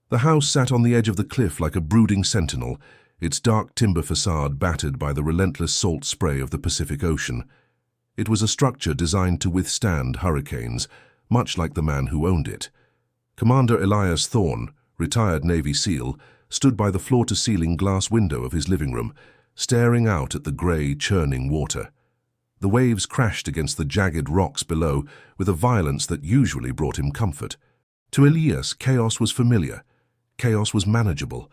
The house sat on the edge of the cliff like a brooding sentinel, its dark timber facade battered by the relentless salt spray of the Pacific Ocean. It was a structure designed to withstand hurricanes, much like the man who owned it. Commander Elias Thorne, retired Navy SEAL, stood by the floor-to-ceiling glass window of his living room, staring out at the grey, churning water. The waves crashed against the jagged rocks below with a violence that usually brought him comfort. To Elias, chaos was familiar. Chaos was manageable.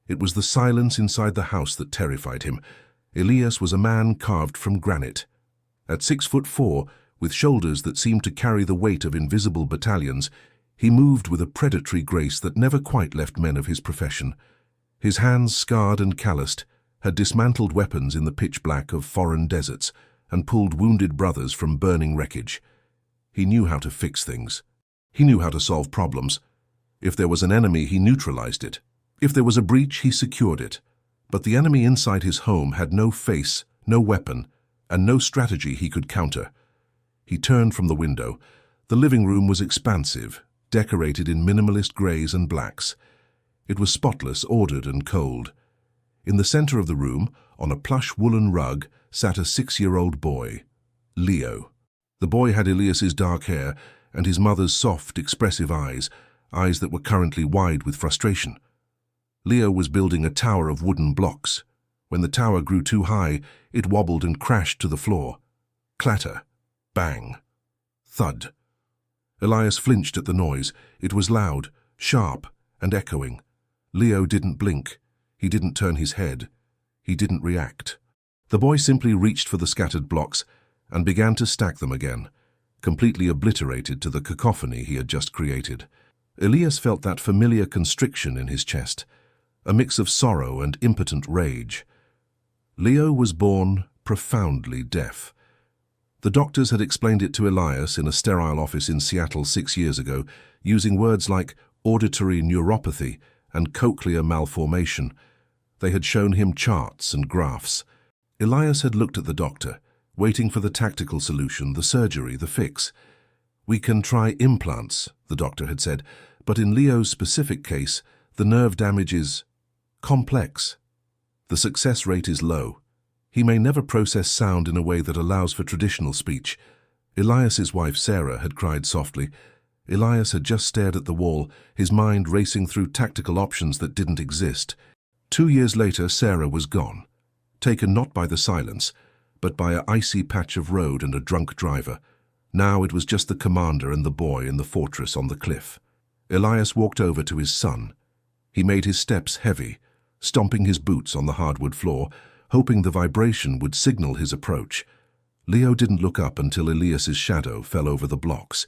It was the silence inside the house that terrified him. Elias was a man carved from granite. At 6'4", with shoulders that seemed to carry the weight of invisible battalions, he moved with a predatory grace that never quite left men of his profession. His hands, scarred and calloused, had dismantled weapons in the pitch black of foreign deserts and pulled wounded brothers from burning wreckage. He knew how to fix things. He knew how to solve problems. If there was an enemy, he neutralized it. If there was a breach, he secured it. But the enemy inside his home had no face, no weapon, and no strategy he could counter. He turned from the window. The living room was expansive, decorated in minimalist grays and blacks. It was spotless, ordered and cold. In the center of the room, on a plush woolen rug, sat a 6-year-old boy, Leo. The boy had Elias's dark hair and his mother's soft, expressive eyes that were currently wide with frustration. Leo was building a tower of wooden blocks. When the tower grew too high, it wobbled and crashed to the floor. Clatter, bang, thud. Elias flinched at the noise. It was loud, sharp, and echoing. Leo didn't blink. He didn't turn his head. He didn't react. The boy simply reached for the scattered blocks and began to stack them again, completely obliterated to the cacophony he had just created. Elias felt that familiar constriction in his chest, a mix of sorrow and impotent rage. Leo was born profoundly deaf. The doctors had explained it to Elias in a sterile office in Seattle 6 years ago, using words like auditory neuropathy and cochlear malformation. They had shown him charts and graphs. Elias had looked at the doctor, waiting for the tactical solution, the surgery, the fix. "We can try implants," the doctor had said, but in Leo's specific case, the nerve damage is complex. The success rate is low. He may never process sound in a way that allows for traditional speech. Elias's wife, Sarah, had cried softly. Elias had just stared at the wall, his mind racing through tactical options that didn't exist. 2 years later, Sarah was gone, taken not by the silence, but by an icy patch of road and a drunk driver. Now it was just the commander and the boy in the fortress on the cliff. Elias walked over to his son. He made his steps heavy, stomping his boots on the hardwood floor, hoping the vibration would signal his approach. Leo didn't look up until Elias's shadow fell over the blocks.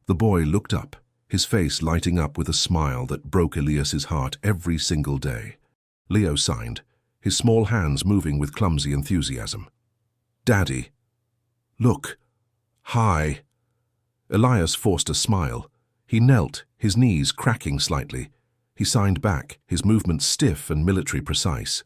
The boy looked up, his face lighting up with a smile that broke Elias's heart every single day. Leo signed, his small hands moving with clumsy enthusiasm. "Daddy." "Look. Hi." Elias forced a smile. He knelt, his knees cracking slightly. He signed back, his movements stiff and military precise.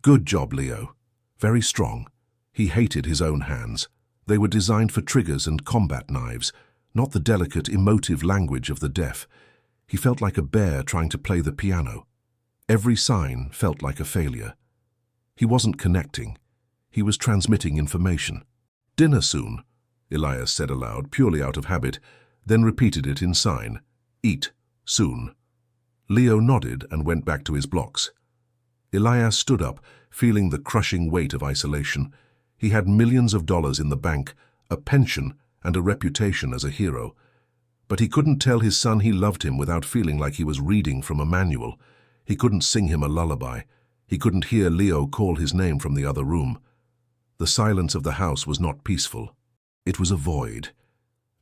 "Good job, Leo. Very strong." He hated his own hands. They were designed for triggers and combat knives, not the delicate, emotive language of the deaf. He felt like a bear trying to play the piano. Every sign felt like a failure. He wasn't connecting. He was transmitting information. "Dinner soon," Elias said aloud, purely out of habit, then repeated it in sign. "Eat soon." Leo nodded and went back to his blocks. Elias stood up, feeling the crushing weight of isolation. He had millions of dollars in the bank, a pension, and a reputation as a hero. But he couldn't tell his son he loved him without feeling like he was reading from a manual. He couldn't sing him a lullaby. He couldn't hear Leo call his name from the other room. The silence of the house was not peaceful. It was a void.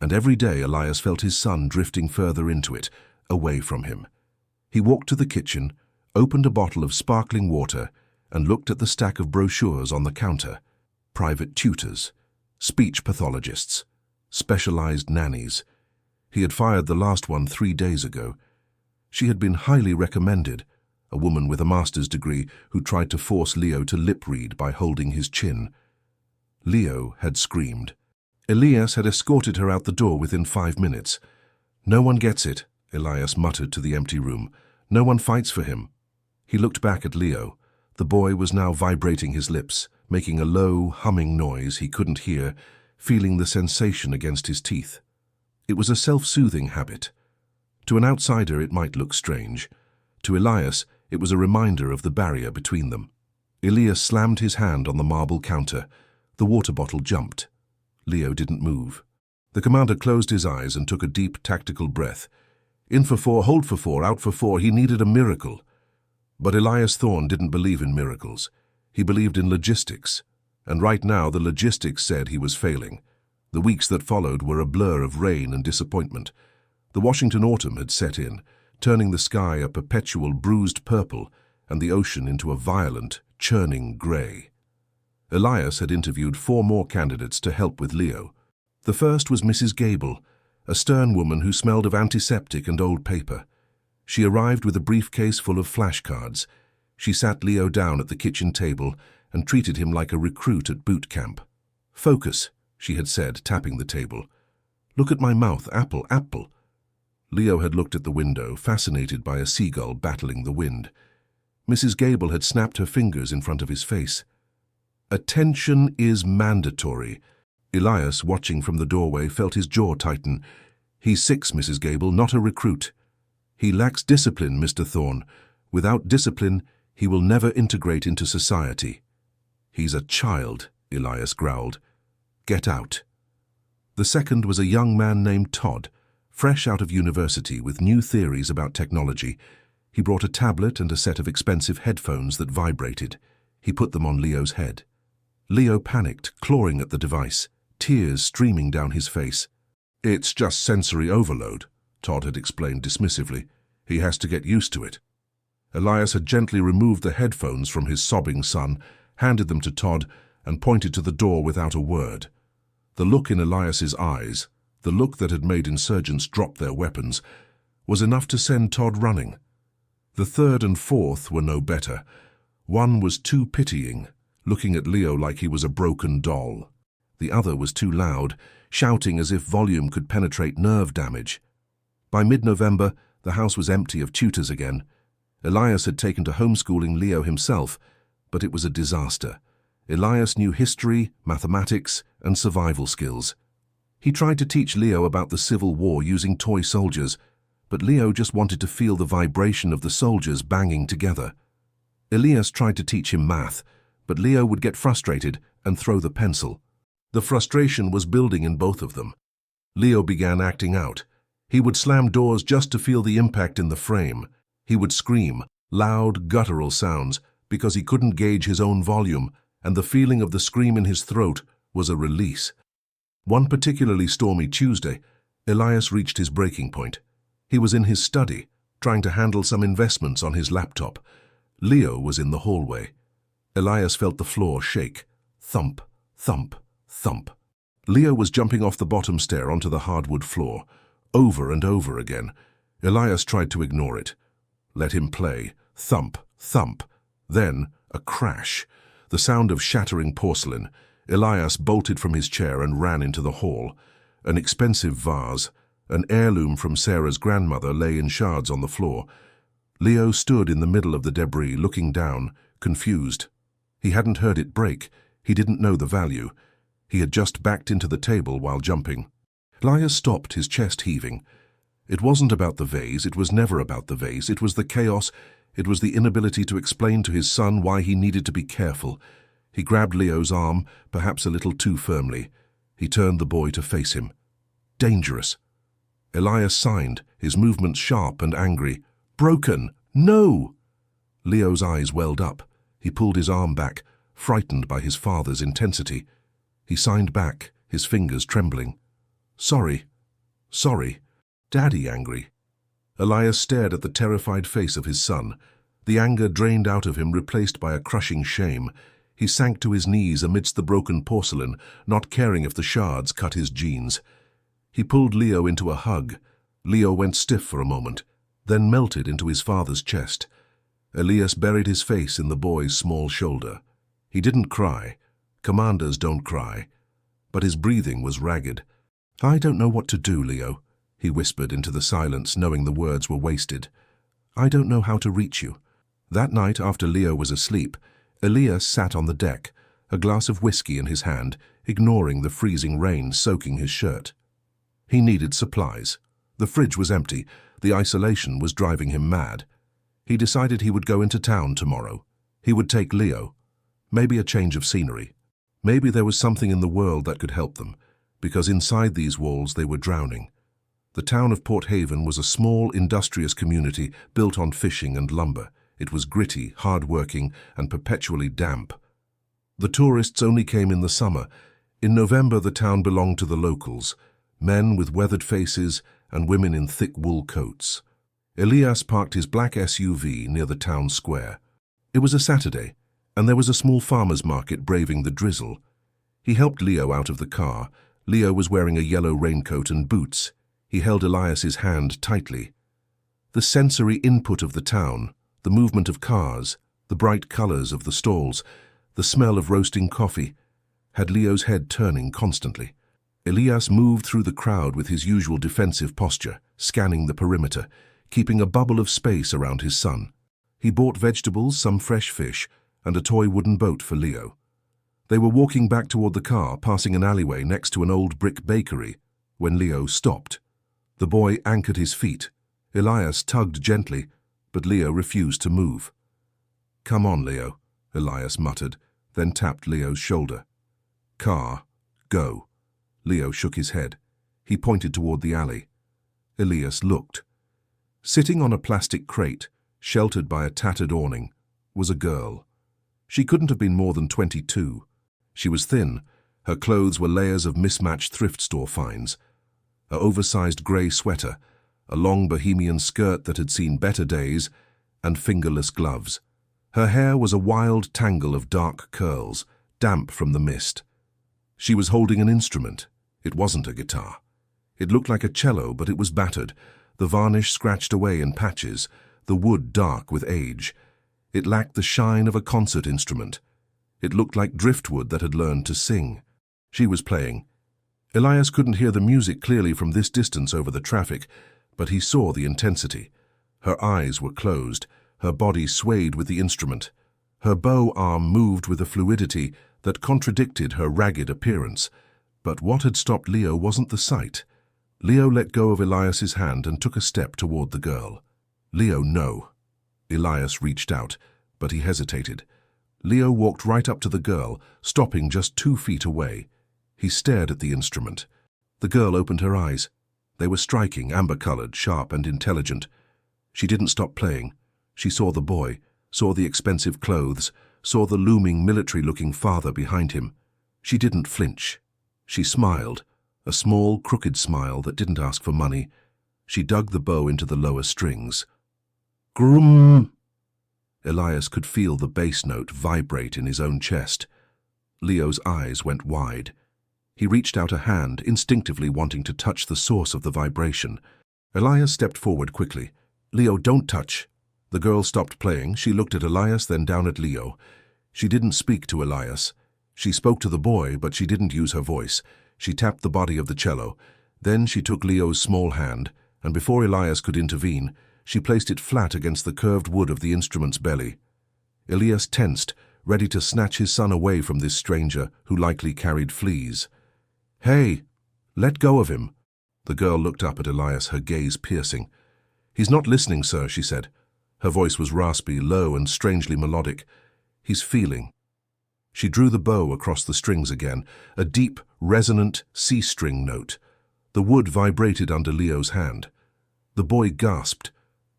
And every day Elias felt his son drifting further into it, away from him. He walked to the kitchen, opened a bottle of sparkling water, and looked at the stack of brochures on the counter. Private tutors, speech pathologists, specialized nannies. He had fired the last one 3 days ago. She had been highly recommended, a woman with a master's degree who tried to force Leo to lip-read by holding his chin. Leo had screamed. Elias had escorted her out the door within 5 minutes. "No one gets it," Elias muttered to the empty room. No one fights for him. He looked back at Leo. The boy was now vibrating his lips, making a low, humming noise he couldn't hear, feeling the sensation against his teeth. It was a self-soothing habit. To an outsider it might look strange. To Elias, it was a reminder of the barrier between them. Elias slammed his hand on the marble counter. The water bottle jumped. Leo didn't move. The commander closed his eyes and took a deep, tactical breath. In for 4, hold for 4, out for 4. He needed a miracle. But Elias Thorne didn't believe in miracles. He believed in logistics. And right now the logistics said he was failing. The weeks that followed were a blur of rain and disappointment. The Washington autumn had set in, turning the sky a perpetual bruised purple and the ocean into a violent, churning grey. Elias had interviewed 4 more candidates to help with Leo. The first was Mrs. Gable, a stern woman who smelled of antiseptic and old paper. She arrived with a briefcase full of flashcards. She sat Leo down at the kitchen table and treated him like a recruit at boot camp. "Focus," she had said, tapping the table. "Look at my mouth, apple, apple." Leo had looked at the window, fascinated by a seagull battling the wind. Mrs. Gable had snapped her fingers in front of his face. "Attention is mandatory." Elias, watching from the doorway, felt his jaw tighten. "He's 6, Mrs. Gable, not a recruit." "He lacks discipline, Mr. Thorne. Without discipline, he will never integrate into society." "He's a child," Elias growled. "Get out." The second was a young man named Todd, fresh out of university with new theories about technology. He brought a tablet and a set of expensive headphones that vibrated. He put them on Leo's head. Leo panicked, clawing at the device, tears streaming down his face. "It's just sensory overload," Todd had explained dismissively. "He has to get used to it." Elias had gently removed the headphones from his sobbing son, handed them to Todd, and pointed to the door without a word. The look in Elias's eyes, the look that had made insurgents drop their weapons, was enough to send Todd running. The third and fourth were no better. One was too pitying, looking at Leo like he was a broken doll. The other was too loud, shouting as if volume could penetrate nerve damage. By mid-November, the house was empty of tutors again. Elias had taken to homeschooling Leo himself, but it was a disaster. Elias knew history, mathematics, and survival skills. He tried to teach Leo about the Civil War using toy soldiers, but Leo just wanted to feel the vibration of the soldiers banging together. Elias tried to teach him math, but Leo would get frustrated and throw the pencil. The frustration was building in both of them. Leo began acting out. He would slam doors just to feel the impact in the frame. He would scream, loud, guttural sounds, because he couldn't gauge his own volume, and the feeling of the scream in his throat was a release. One particularly stormy Tuesday, Elias reached his breaking point. He was in his study, trying to handle some investments on his laptop. Leo was in the hallway. Elias felt the floor shake. Thump, thump, thump. Leo was jumping off the bottom stair onto the hardwood floor, over and over again. Elias tried to ignore it. Let him play. Thump, thump. Then a crash. The sound of shattering porcelain. Elias bolted from his chair and ran into the hall. An expensive vase, an heirloom from Sarah's grandmother, lay in shards on the floor. Leo stood in the middle of the debris, looking down, confused. He hadn't heard it break. He didn't know the value. He had just backed into the table while jumping. Elias stopped, his chest heaving. It wasn't about the vase. It was never about the vase. It was the chaos. It was the inability to explain to his son why he needed to be careful. He grabbed Leo's arm, perhaps a little too firmly. He turned the boy to face him. Dangerous. Elias signed, his movements sharp and angry. Broken! No! Leo's eyes welled up. He pulled his arm back, frightened by his father's intensity. He signed back, his fingers trembling. Sorry. Sorry. Daddy angry. Elias stared at the terrified face of his son. The anger drained out of him, replaced by a crushing shame. He sank to his knees amidst the broken porcelain, not caring if the shards cut his jeans. He pulled Leo into a hug. Leo went stiff for a moment, then melted into his father's chest. Elias buried his face in the boy's small shoulder. He didn't cry. Commanders don't cry. But his breathing was ragged. I don't know what to do, Leo, he whispered into the silence, knowing the words were wasted. I don't know how to reach you." That night, after Leo was asleep, Elias sat on the deck, a glass of whiskey in his hand, ignoring the freezing rain soaking his shirt. He needed supplies. The fridge was empty. The isolation was driving him mad. He decided he would go into town tomorrow. He would take Leo. Maybe a change of scenery. Maybe there was something in the world that could help them, because inside these walls they were drowning. The town of Port Haven was a small, industrious community built on fishing and lumber. It was gritty, hard-working, and perpetually damp. The tourists only came in the summer. In November, the town belonged to the locals, men with weathered faces and women in thick wool coats. Elias parked his black SUV near the town square. It was a Saturday, and there was a small farmer's market braving the drizzle. He helped Leo out of the car. Leo was wearing a yellow raincoat and boots. He held Elias's hand tightly. The sensory input of the town, the movement of cars, the bright colors of the stalls, the smell of roasting coffee, had Leo's head turning constantly. Elias moved through the crowd with his usual defensive posture, scanning the perimeter, keeping a bubble of space around his son. He bought vegetables, some fresh fish, and a toy wooden boat for Leo. They were walking back toward the car, passing an alleyway next to an old brick bakery, when Leo stopped. The boy anchored his feet. Elias tugged gently, but Leo refused to move. "Come on, Leo," Elias muttered, then tapped Leo's shoulder. "Car, go." Leo shook his head. He pointed toward the alley. Elias looked. Sitting on a plastic crate, sheltered by a tattered awning, was a girl. She couldn't have been more than 22. She was thin. Her clothes were layers of mismatched thrift store finds. An oversized grey sweater, a long bohemian skirt that had seen better days, and fingerless gloves. Her hair was a wild tangle of dark curls, damp from the mist. She was holding an instrument. It wasn't a guitar. It looked like a cello, but it was battered, the varnish scratched away in patches, the wood dark with age. It lacked the shine of a concert instrument. It looked like driftwood that had learned to sing. She was playing. Elias couldn't hear the music clearly from this distance over the traffic, but he saw the intensity. Her eyes were closed. Her body swayed with the instrument. Her bow arm moved with a fluidity that contradicted her ragged appearance. But what had stopped Leo wasn't the sight. Leo let go of Elias's hand and took a step toward the girl. "Leo, no." Elias reached out, but he hesitated. Leo walked right up to the girl, stopping just 2 feet away. He stared at the instrument. The girl opened her eyes. They were striking, amber-colored, sharp and intelligent. She didn't stop playing. She saw the boy, saw the expensive clothes, saw the looming military-looking father behind him. She didn't flinch. She smiled, a small, crooked smile that didn't ask for money. She dug the bow into the lower strings. Grum! Elias could feel the bass note vibrate in his own chest. Leo's eyes went wide. He reached out a hand, instinctively wanting to touch the source of the vibration. Elias stepped forward quickly. "Leo, don't touch." The girl stopped playing. She looked at Elias, then down at Leo. She didn't speak to Elias. She spoke to the boy, but she didn't use her voice. She tapped the body of the cello. Then she took Leo's small hand, and before Elias could intervene, she placed it flat against the curved wood of the instrument's belly. Elias tensed, ready to snatch his son away from this stranger who likely carried fleas. "Hey, let go of him." The girl looked up at Elias, her gaze piercing. "He's not listening, sir," she said. Her voice was raspy, low, and strangely melodic. "He's feeling." She drew the bow across the strings again, a deep, resonant C-string note. The wood vibrated under Leo's hand. The boy gasped.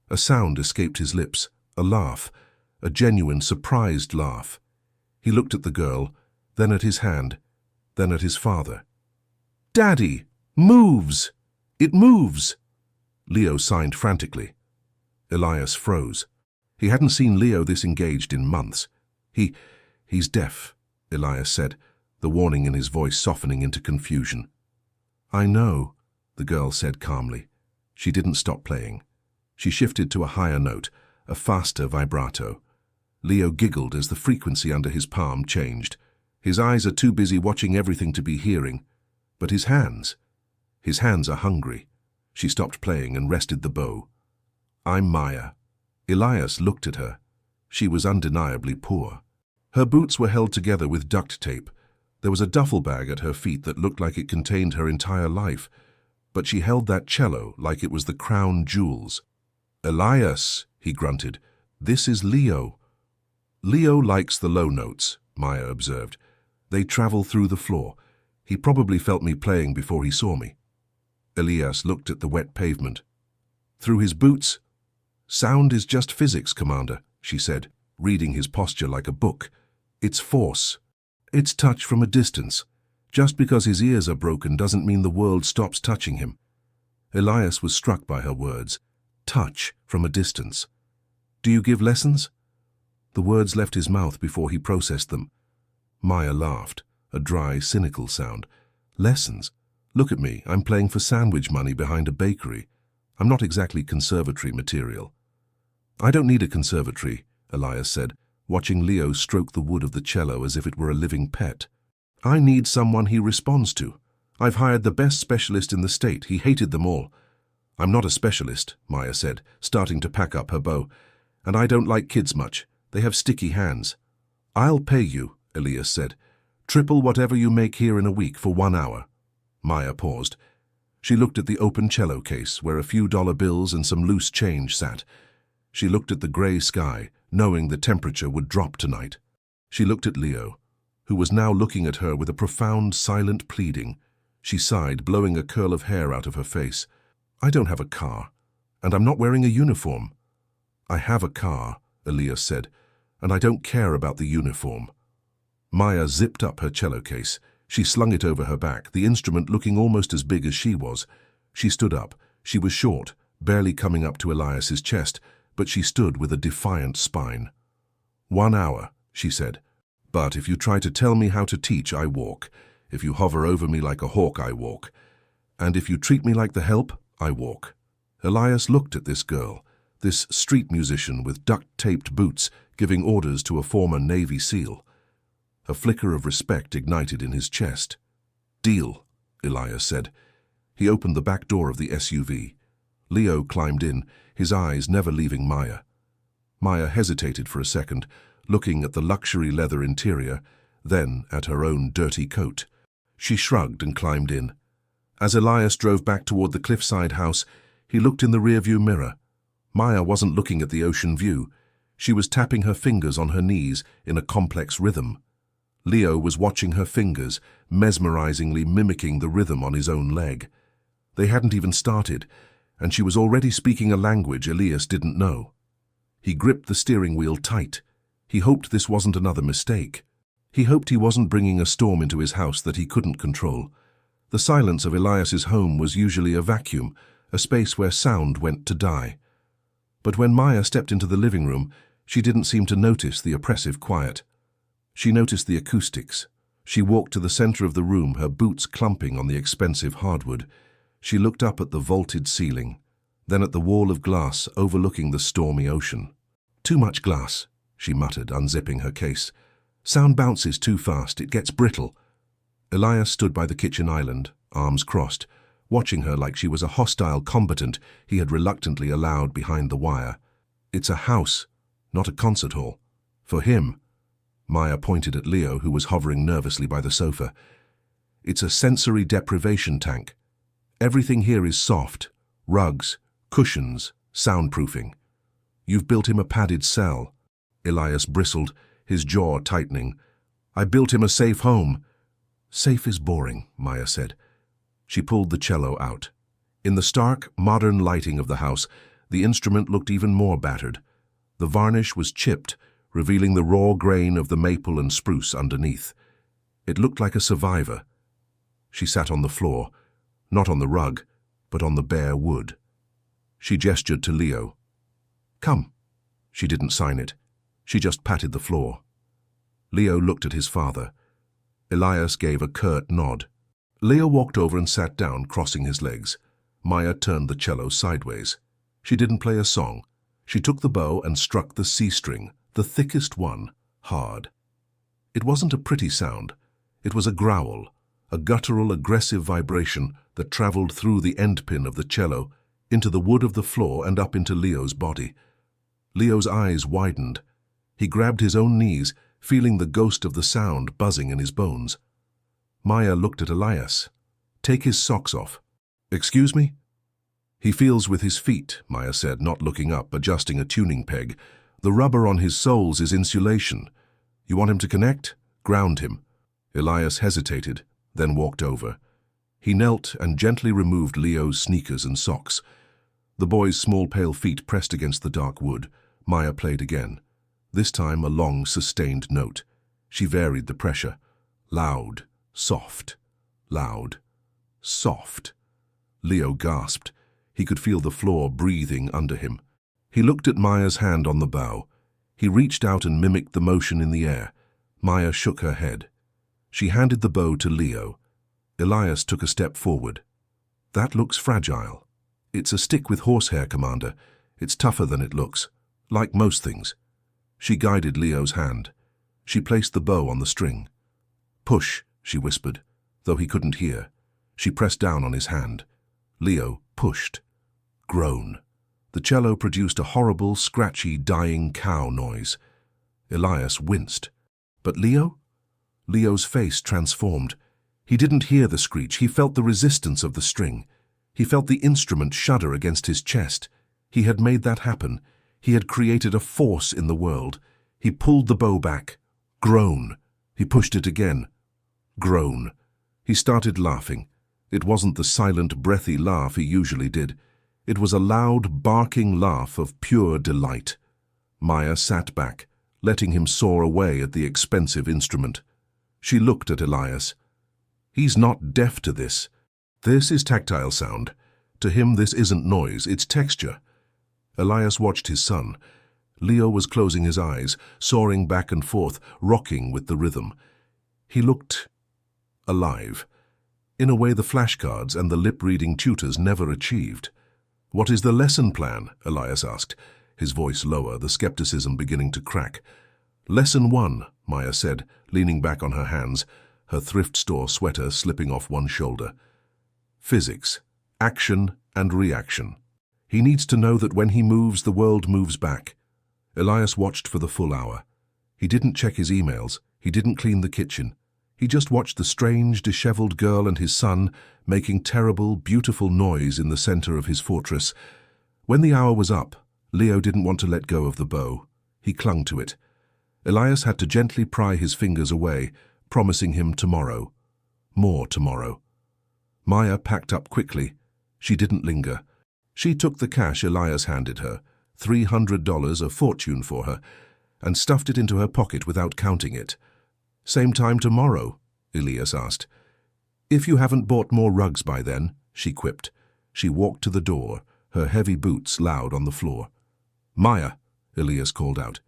A sound escaped his lips, a laugh, a genuine, surprised laugh. He looked at the girl, then at his hand, then at his father. "Daddy! Moves! It moves!" Leo signed frantically. Elias froze. He hadn't seen Leo this engaged in months. He's deaf," Elias said, the warning in his voice softening into confusion. "I know," the girl said calmly. She didn't stop playing. She shifted to a higher note, a faster vibrato. Leo giggled as the frequency under his palm changed. His eyes are too busy watching everything to be hearing. But his hands are hungry. She stopped playing and rested the bow. "I'm Maya." Elias looked at her. She was undeniably poor. Her boots were held together with duct tape. There was a duffel bag at her feet that looked like it contained her entire life, but she held that cello like it was the crown jewels. "Elias," he grunted, "this is Leo." "Leo likes the low notes," Maya observed. "They travel through the floor. He probably felt me playing before he saw me." Elias looked at the wet pavement. "Through his boots?" "Sound is just physics, Commander," she said, reading his posture like a book. "It's force. It's touch from a distance. Just because his ears are broken doesn't mean the world stops touching him." Elias was struck by her words. Touch from a distance. "Do you give lessons?" The words left his mouth before he processed them. Maya laughed, a dry, cynical sound. "Lessons? Look at me, I'm playing for sandwich money behind a bakery. I'm not exactly conservatory material." "I don't need a conservatory," Elias said, watching Leo stroke the wood of the cello as if it were a living pet. "I need someone he responds to. I've hired the best specialist in the state. He hated them all." "I'm not a specialist," Maya said, starting to pack up her bow. "And I don't like kids much. They have sticky hands." "I'll pay you," Elias said. "Triple whatever you make here in a week for 1 hour." Maya paused. She looked at the open cello case where a few dollar bills and some loose change sat. She looked at the grey sky, knowing the temperature would drop tonight. She looked at Leo, who was now looking at her with a profound, silent pleading. She sighed, blowing a curl of hair out of her face. "I don't have a car, and I'm not wearing a uniform." "I have a car," Elias said, "and I don't care about the uniform." Maya zipped up her cello case. She slung it over her back, the instrument looking almost as big as she was. She stood up. She was short, barely coming up to Elias's chest, but she stood with a defiant spine. "1 hour," she said. "But if you try to tell me how to teach, I walk. If you hover over me like a hawk, I walk. And if you treat me like the help, I walk." Elias looked at this girl, this street musician with duct-taped boots, giving orders to a former Navy SEAL. A flicker of respect ignited in his chest. "Deal," Elias said. He opened the back door of the SUV. Leo climbed in, his eyes never leaving Maya. Maya hesitated for a second, looking at the luxury leather interior, then at her own dirty coat. She shrugged and climbed in. As Elias drove back toward the cliffside house, he looked in the rearview mirror. Maya wasn't looking at the ocean view. She was tapping her fingers on her knees in a complex rhythm. Leo was watching her fingers, mesmerizingly mimicking the rhythm on his own leg. They hadn't even started, and she was already speaking a language Elias didn't know. He gripped the steering wheel tight. He hoped this wasn't another mistake. He hoped he wasn't bringing a storm into his house that he couldn't control. The silence of Elias's home was usually a vacuum, a space where sound went to die. But when Maya stepped into the living room, she didn't seem to notice the oppressive quiet. She noticed the acoustics. She walked to the center of the room, her boots clumping on the expensive hardwood. She looked up at the vaulted ceiling, then at the wall of glass overlooking the stormy ocean. "Too much glass," she muttered, unzipping her case. "Sound bounces too fast, it gets brittle." Elias stood by the kitchen island, arms crossed, watching her like she was a hostile combatant he had reluctantly allowed behind the wire. "It's a house, not a concert hall. For him." Maya pointed at Leo, who was hovering nervously by the sofa. "It's a sensory deprivation tank. Everything here is soft. Rugs, cushions, soundproofing. You've built him a padded cell." Elias bristled, his jaw tightening. "I built him a safe home." "Safe is boring," Maya said. She pulled the cello out. In the stark, modern lighting of the house, the instrument looked even more battered. The varnish was chipped, revealing the raw grain of the maple and spruce underneath. It looked like a survivor. She sat on the floor, not on the rug, but on the bare wood. She gestured to Leo. "Come." She didn't sign it. She just patted the floor. Leo looked at his father. Elias gave a curt nod. Leo walked over and sat down, crossing his legs. Maya turned the cello sideways. She didn't play a song. She took the bow and struck the C string, the thickest one, hard. It wasn't a pretty sound. It was a growl, a guttural, aggressive vibration that traveled through the endpin of the cello, into the wood of the floor and up into Leo's body. Leo's eyes widened. He grabbed his own knees, feeling the ghost of the sound buzzing in his bones. Maya looked at Elias. "Take his socks off." "Excuse me?" "He feels with his feet," Maya said, not looking up, adjusting a tuning peg. "The rubber on his soles is insulation. You want him to connect? Ground him." Elias hesitated, then walked over. He knelt and gently removed Leo's sneakers and socks. The boy's small pale feet pressed against the dark wood. Maya played again. This time a long, sustained note. She varied the pressure. Loud, soft, loud, soft. Leo gasped. He could feel the floor breathing under him. He looked at Maya's hand on the bow. He reached out and mimicked the motion in the air. Maya shook her head. She handed the bow to Leo. Elias took a step forward. "That looks fragile." "It's a stick with horsehair, Commander. It's tougher than it looks. Like most things." She guided Leo's hand. She placed the bow on the string. "Push," she whispered, though he couldn't hear. She pressed down on his hand. Leo pushed. Groan. The cello produced a horrible, scratchy, dying cow noise. Elias winced. But Leo? Leo's face transformed. He didn't hear the screech. He felt the resistance of the string. He felt the instrument shudder against his chest. He had made that happen. He had created a force in the world. He pulled the bow back. Groan. He pushed it again. Groan. He started laughing. It wasn't the silent, breathy laugh he usually did. It was a loud, barking laugh of pure delight. Maya sat back, letting him soar away at the expensive instrument. She looked at Elias. "He's not deaf to this. This is tactile sound. To him this isn't noise, it's texture." Elias watched his son. Leo was closing his eyes, soaring back and forth, rocking with the rhythm. He looked alive, in a way the flashcards and the lip-reading tutors never achieved. "What is the lesson plan?" Elias asked, his voice lower, the skepticism beginning to crack. "Lesson 1, Maya said, leaning back on her hands, her thrift store sweater slipping off one shoulder. "Physics, action and reaction. He needs to know that when he moves, the world moves back." Elias watched for the full hour. He didn't check his emails. He didn't clean the kitchen. He just watched the strange, disheveled girl and his son making terrible, beautiful noise in the center of his fortress. When the hour was up, Leo didn't want to let go of the bow. He clung to it. Elias had to gently pry his fingers away, promising him tomorrow. More tomorrow. Maya packed up quickly. She didn't linger. She took the cash Elias handed her, $300, a fortune for her, and stuffed it into her pocket without counting it. "Same time tomorrow?" Elias asked. "If you haven't bought more rugs by then," she quipped. She walked to the door, her heavy boots loud on the floor. "Maya," Elias called out.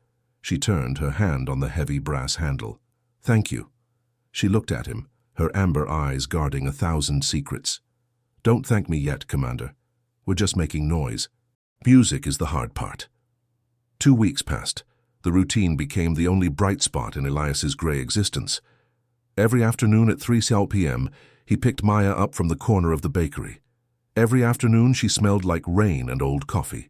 She turned, her hand on the heavy brass handle. "Thank you." She looked at him, her amber eyes guarding 1,000 secrets. "Don't thank me yet, Commander. We're just making noise. Music is the hard part." 2 weeks passed. The routine became the only bright spot in Elias's gray existence. Every afternoon at 3 p.m., he picked Maya up from the corner of the bakery. Every afternoon she smelled like rain and old coffee.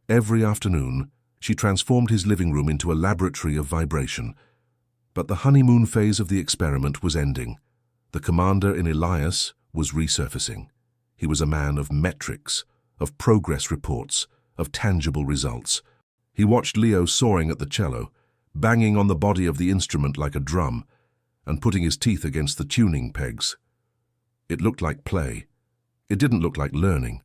Every afternoon she transformed his living room into a laboratory of vibration. But the honeymoon phase of the experiment was ending. The commander in Elias was resurfacing. He was a man of metrics, of progress reports, of tangible results. He watched Leo soaring at the cello, banging on the body of the instrument like a drum, and putting his teeth against the tuning pegs. It looked like play. It didn't look like learning.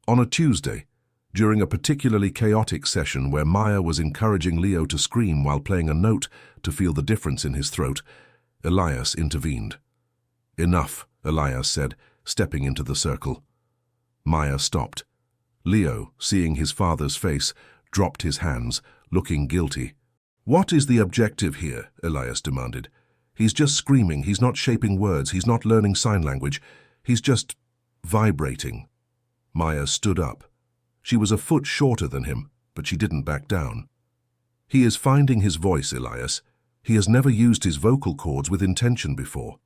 On a Tuesday, during a particularly chaotic session where Maya was encouraging Leo to scream while playing a note to feel the difference in his throat, Elias intervened. "Enough," Elias said, stepping into the circle. Maya stopped. Leo, seeing his father's face, dropped his hands, looking guilty. "What is the objective here?" Elias demanded. "He's just screaming, he's not shaping words, he's not learning sign language, he's just vibrating." Maya stood up. She was a foot shorter than him, but she didn't back down. "He is finding his voice, Elias. He has never used his vocal cords with intention before.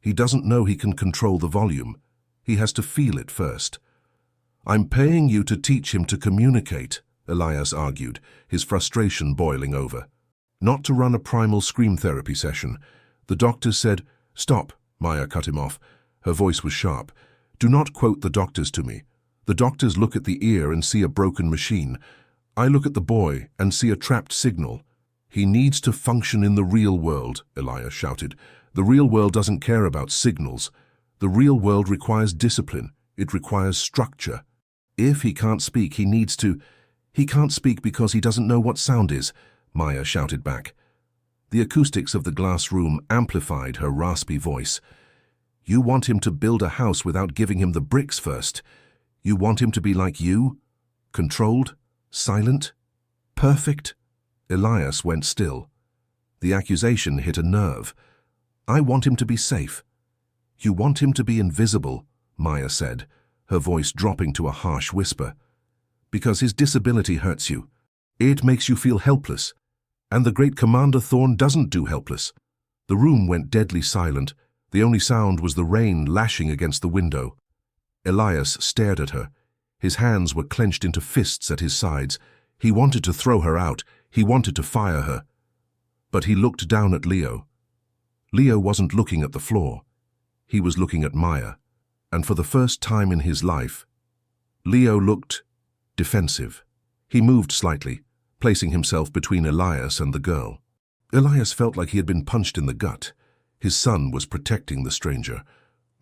He doesn't know he can control the volume. He has to feel it first. I'm paying you to teach him to communicate," Elias argued, his frustration boiling over. Not to run a primal scream therapy session. The doctors said, "Stop," Maya cut him off. Her voice was sharp. "Do not quote the doctors to me. The doctors look at the ear and see a broken machine. I look at the boy and see a trapped signal." "He needs to function in the real world," Elias shouted. "The real world doesn't care about signals. The real world requires discipline. It requires structure. If he can't speak, he needs to—" "He can't speak because he doesn't know what sound is," Maya shouted back. The acoustics of the glass room amplified her raspy voice. "You want him to build a house without giving him the bricks first. You want him to be like you? Controlled? Silent? Perfect?" Elias went still. The accusation hit a nerve. "I want him to be safe." "You want him to be invisible," Maya said, her voice dropping to a harsh whisper. "Because his disability hurts you. It makes you feel helpless. And the great Commander Thorn doesn't do helpless." The room went deadly silent. The only sound was the rain lashing against the window. Elias stared at her. His hands were clenched into fists at his sides. He wanted to throw her out. He wanted to fire her. But he looked down at Leo. Leo wasn't looking at the floor. He was looking at Maya. And for the first time in his life, Leo looked defensive. He moved slightly, placing himself between Elias and the girl. Elias felt like he had been punched in the gut. His son was protecting the stranger.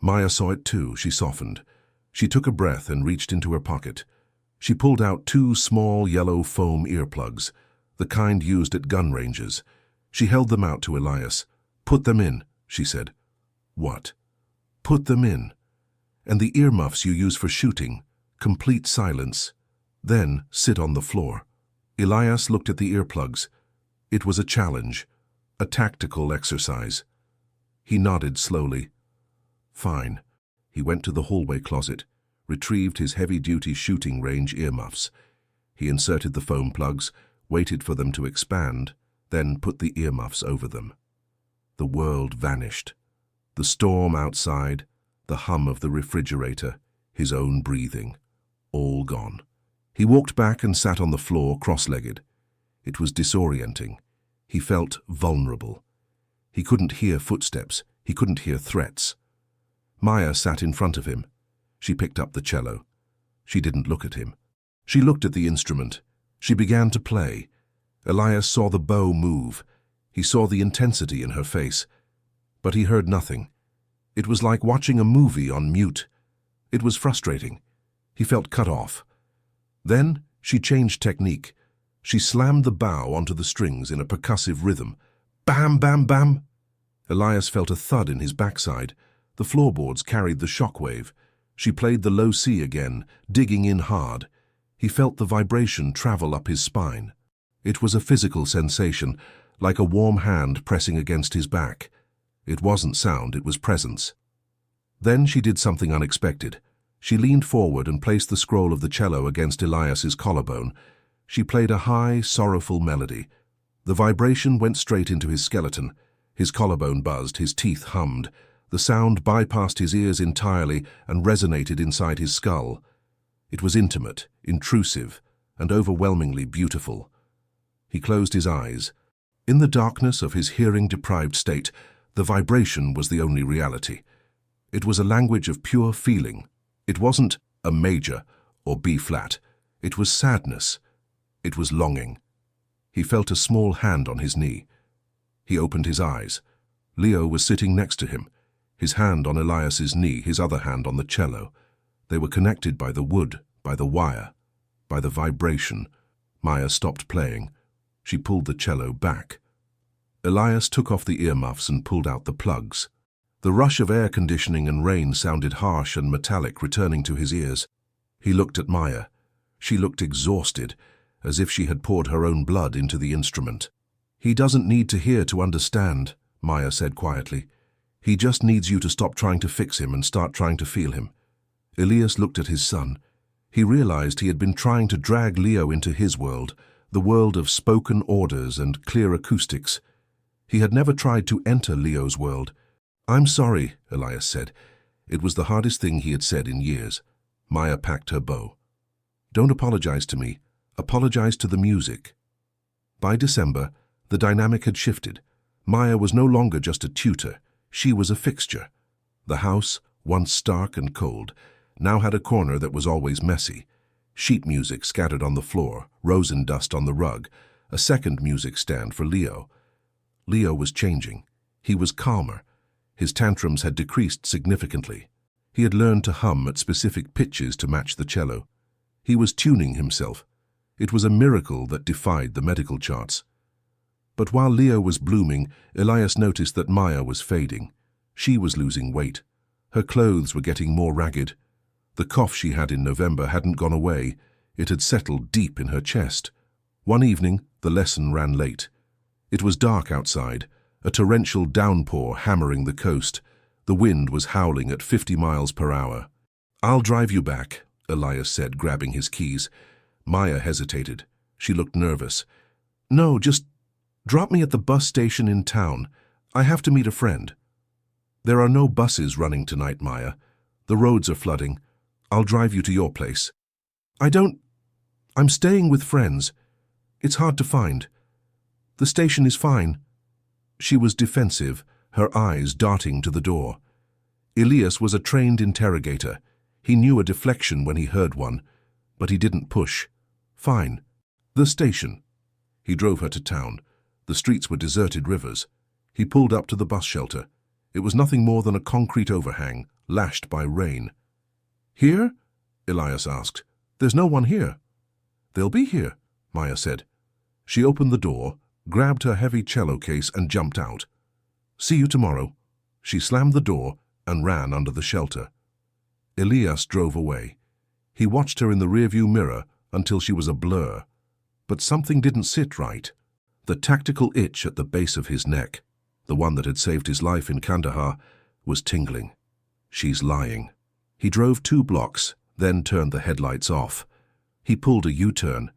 Maya saw it too. She softened. She took a breath and reached into her pocket. She pulled out 2 small yellow foam earplugs, the kind used at gun ranges. She held them out to Elias. "Put them in," she said. "What?" "Put them in. And the earmuffs you use for shooting. Complete silence. Then sit on the floor." Elias looked at the earplugs. It was a challenge, a tactical exercise. He nodded slowly. "Fine." He went to the hallway closet, retrieved his heavy-duty shooting range earmuffs. He inserted the foam plugs, waited for them to expand, then put the earmuffs over them. The world vanished. The storm outside, the hum of the refrigerator, his own breathing, all gone. He walked back and sat on the floor cross-legged. It was disorienting. He felt vulnerable. He couldn't hear footsteps. He couldn't hear threats. Maya sat in front of him. She picked up the cello. She didn't look at him. She looked at the instrument. She began to play. Elias saw the bow move. He saw the intensity in her face. But he heard nothing. It was like watching a movie on mute. It was frustrating. He felt cut off. Then she changed technique. She slammed the bow onto the strings in a percussive rhythm. Bam, bam, bam! Elias felt a thud in his backside. The floorboards carried the shockwave. She played the low C again, digging in hard. He felt the vibration travel up his spine. It was a physical sensation, like a warm hand pressing against his back. It wasn't sound, it was presence. Then she did something unexpected. She leaned forward and placed the scroll of the cello against Elias's collarbone. She played a high, sorrowful melody. The vibration went straight into his skeleton. His collarbone buzzed, his teeth hummed. The sound bypassed his ears entirely and resonated inside his skull. It was intimate, intrusive, and overwhelmingly beautiful. He closed his eyes. In the darkness of his hearing-deprived state, the vibration was the only reality. It was a language of pure feeling. It wasn't a major or B-flat. It was sadness. It was longing. He felt a small hand on his knee. He opened his eyes. Leo was sitting next to him, his hand on Elias's knee, his other hand on the cello. They were connected by the wood, by the wire, by the vibration. Maya stopped playing. She pulled the cello back. Elias took off the earmuffs and pulled out the plugs. The rush of air conditioning and rain sounded harsh and metallic, returning to his ears. He looked at Maya. She looked exhausted, as if she had poured her own blood into the instrument. "He doesn't need to hear to understand," Maya said quietly. "He just needs you to stop trying to fix him and start trying to feel him." Elias looked at his son. He realized he had been trying to drag Leo into his world, the world of spoken orders and clear acoustics. He had never tried to enter Leo's world. "I'm sorry," Elias said. It was the hardest thing he had said in years. Maya packed her bow. "Don't apologize to me. apologized to the music. By December, the dynamic had shifted. Maya was no longer just a tutor, she was a fixture. The house, once stark and cold, now had a corner that was always messy. Sheet music scattered on the floor, rosin dust on the rug, a second music stand for Leo. Leo was changing. He was calmer. His tantrums had decreased significantly. He had learned to hum at specific pitches to match the cello. He was tuning himself. It was a miracle that defied the medical charts. But while Leo was blooming, Elias noticed that Maya was fading. She was losing weight. Her clothes were getting more ragged. The cough she had in November hadn't gone away. It had settled deep in her chest. One evening, the lesson ran late. It was dark outside, a torrential downpour hammering the coast. The wind was howling at 50 miles per hour. "I'll drive you back," Elias said, grabbing his keys. Maya hesitated. She looked nervous. "No, just drop me at the bus station in town. I have to meet a friend." "There are no buses running tonight, Maya. The roads are flooding. I'll drive you to your place." I'm staying with friends. It's hard to find. The station is fine." She was defensive, her eyes darting to the door. Elias was a trained interrogator. He knew a deflection when he heard one, but he didn't push. "Fine. The station." He drove her to town. The streets were deserted rivers. He pulled up to the bus shelter. It was nothing more than a concrete overhang, lashed by rain. "Here?" Elias asked. "There's no one here." "They'll be here," Maya said. She opened the door, grabbed her heavy cello case and jumped out. "See you tomorrow." She slammed the door and ran under the shelter. Elias drove away. He watched her in the rearview mirror until she was a blur. But something didn't sit right. The tactical itch at the base of his neck, the one that had saved his life in Kandahar, was tingling. She's lying. He drove 2 blocks, then turned the headlights off. He pulled a U-turn.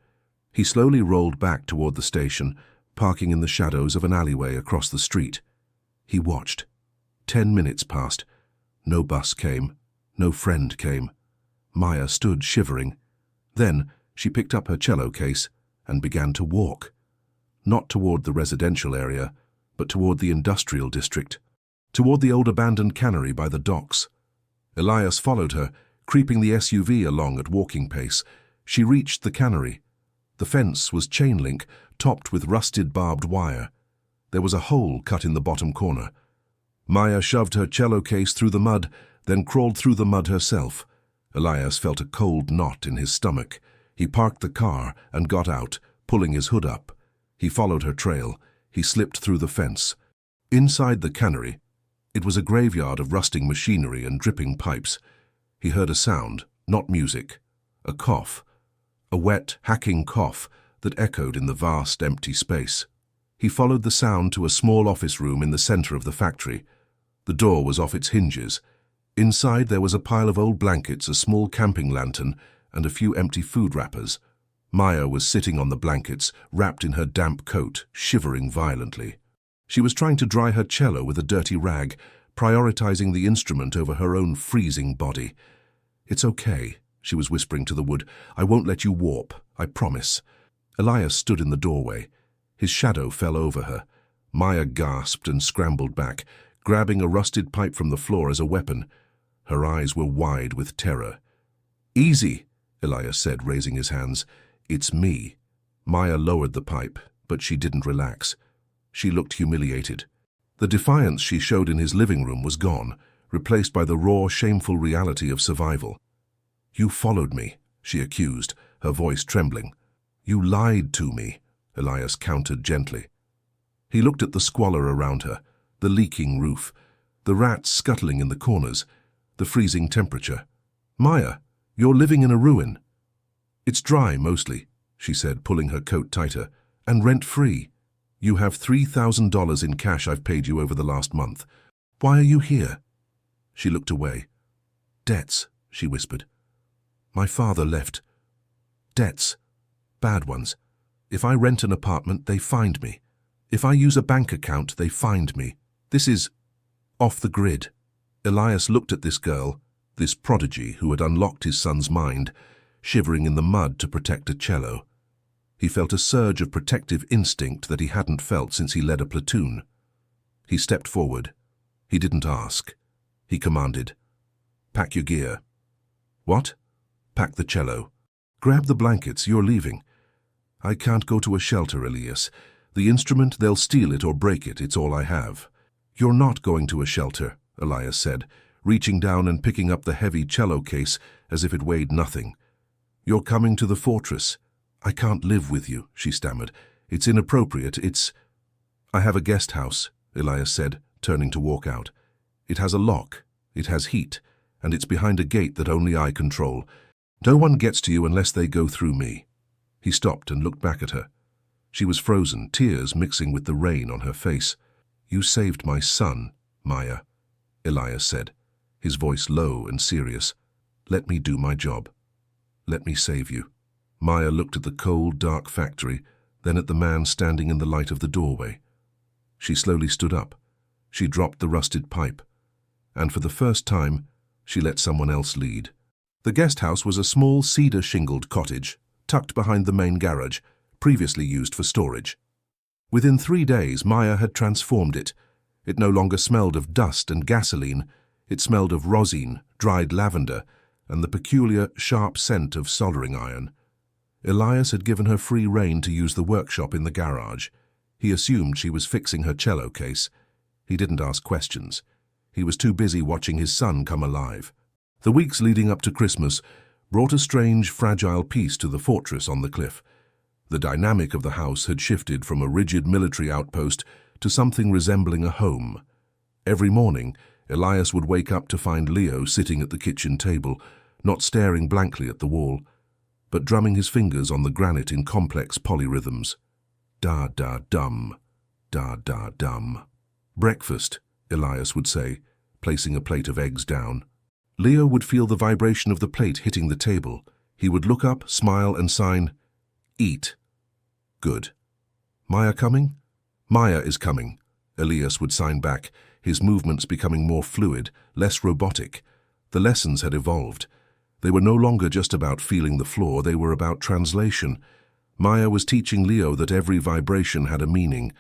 He slowly rolled back toward the station, parking in the shadows of an alleyway across the street. He watched. 10 minutes passed. No bus came. No friend came. Maya stood shivering. Then she picked up her cello case and began to walk. Not toward the residential area, but toward the industrial district, toward the old abandoned cannery by the docks. Elias followed her, creeping the SUV along at walking pace. She reached the cannery. The fence was chain link, topped with rusted barbed wire. There was a hole cut in the bottom corner. Maya shoved her cello case through the mud, then crawled through the mud herself. Elias felt a cold knot in his stomach. He parked the car and got out, pulling his hood up. He followed her trail. He slipped through the fence. Inside the cannery, it was a graveyard of rusting machinery and dripping pipes. He heard a sound, not music, a cough, a wet, hacking cough that echoed in the vast, empty space. He followed the sound to a small office room in the center of the factory. The door was off its hinges. Inside there was a pile of old blankets, a small camping lantern, and a few empty food wrappers. Maya was sitting on the blankets, wrapped in her damp coat, shivering violently. She was trying to dry her cello with a dirty rag, prioritizing the instrument over her own freezing body. "It's okay," she was whispering to the wood. "I won't let you warp, I promise." Elias stood in the doorway. His shadow fell over her. Maya gasped and scrambled back, grabbing a rusted pipe from the floor as a weapon. Her eyes were wide with terror. "Easy," Elias said, raising his hands. "It's me." Maya lowered the pipe, but she didn't relax. She looked humiliated. The defiance she showed in his living room was gone, replaced by the raw, shameful reality of survival. "You followed me," she accused, her voice trembling. "You lied to me," Elias countered gently. He looked at the squalor around her, the leaking roof, the rats scuttling in the corners, the freezing temperature. "Maya, you're living in a ruin." "It's dry, mostly," she said, pulling her coat tighter, "and rent-free. You have $3,000 in cash I've paid you over the last month. Why are you here?" She looked away. "Debts," she whispered. "My father left. Debts. Bad ones. If I rent an apartment, they find me. If I use a bank account, they find me. This is off the grid." Elias looked at this girl, this prodigy who had unlocked his son's mind, shivering in the mud to protect a cello. He felt a surge of protective instinct that he hadn't felt since he led a platoon. He stepped forward. He didn't ask. He commanded, "Pack your gear." "What?" "Pack the cello. Grab the blankets, you're leaving." "I can't go to a shelter, Elias. The instrument, they'll steal it or break it, it's all I have." "You're not going to a shelter," Elias said, reaching down and picking up the heavy cello case as if it weighed nothing. "You're coming to the fortress." "I can't live with you," she stammered. "It's inappropriate, it's—" "I have a guest house," Elias said, turning to walk out. "It has a lock, it has heat, and it's behind a gate that only I control. No one gets to you unless they go through me." He stopped and looked back at her. She was frozen, tears mixing with the rain on her face. "You saved my son, Maya," Elias said, his voice low and serious. "Let me do my job. Let me save you." Maya looked at the cold, dark factory, then at the man standing in the light of the doorway. She slowly stood up. She dropped the rusted pipe. And for the first time, she let someone else lead. The guest house was a small cedar-shingled cottage, tucked behind the main garage, previously used for storage. Within 3 days, Maya had transformed it. It no longer smelled of dust and gasoline. It smelled of rosin, dried lavender, and the peculiar, sharp scent of soldering iron. Elias had given her free rein to use the workshop in the garage. He assumed she was fixing her cello case. He didn't ask questions. He was too busy watching his son come alive. The weeks leading up to Christmas brought a strange, fragile peace to the fortress on the cliff. The dynamic of the house had shifted from a rigid military outpost to something resembling a home. Every morning, Elias would wake up to find Leo sitting at the kitchen table, not staring blankly at the wall, but drumming his fingers on the granite in complex polyrhythms. Da-da-dum, da-da-dum. "Breakfast," Elias would say, placing a plate of eggs down. Leo would feel the vibration of the plate hitting the table. He would look up, smile, and sign, "Eat." "Good." "Maya coming?" "Maya is coming," Elias would sign back, his movements becoming more fluid, less robotic. The lessons had evolved. They were no longer just about feeling the floor, they were about translation. Maya was teaching Leo that every vibration had a meaning.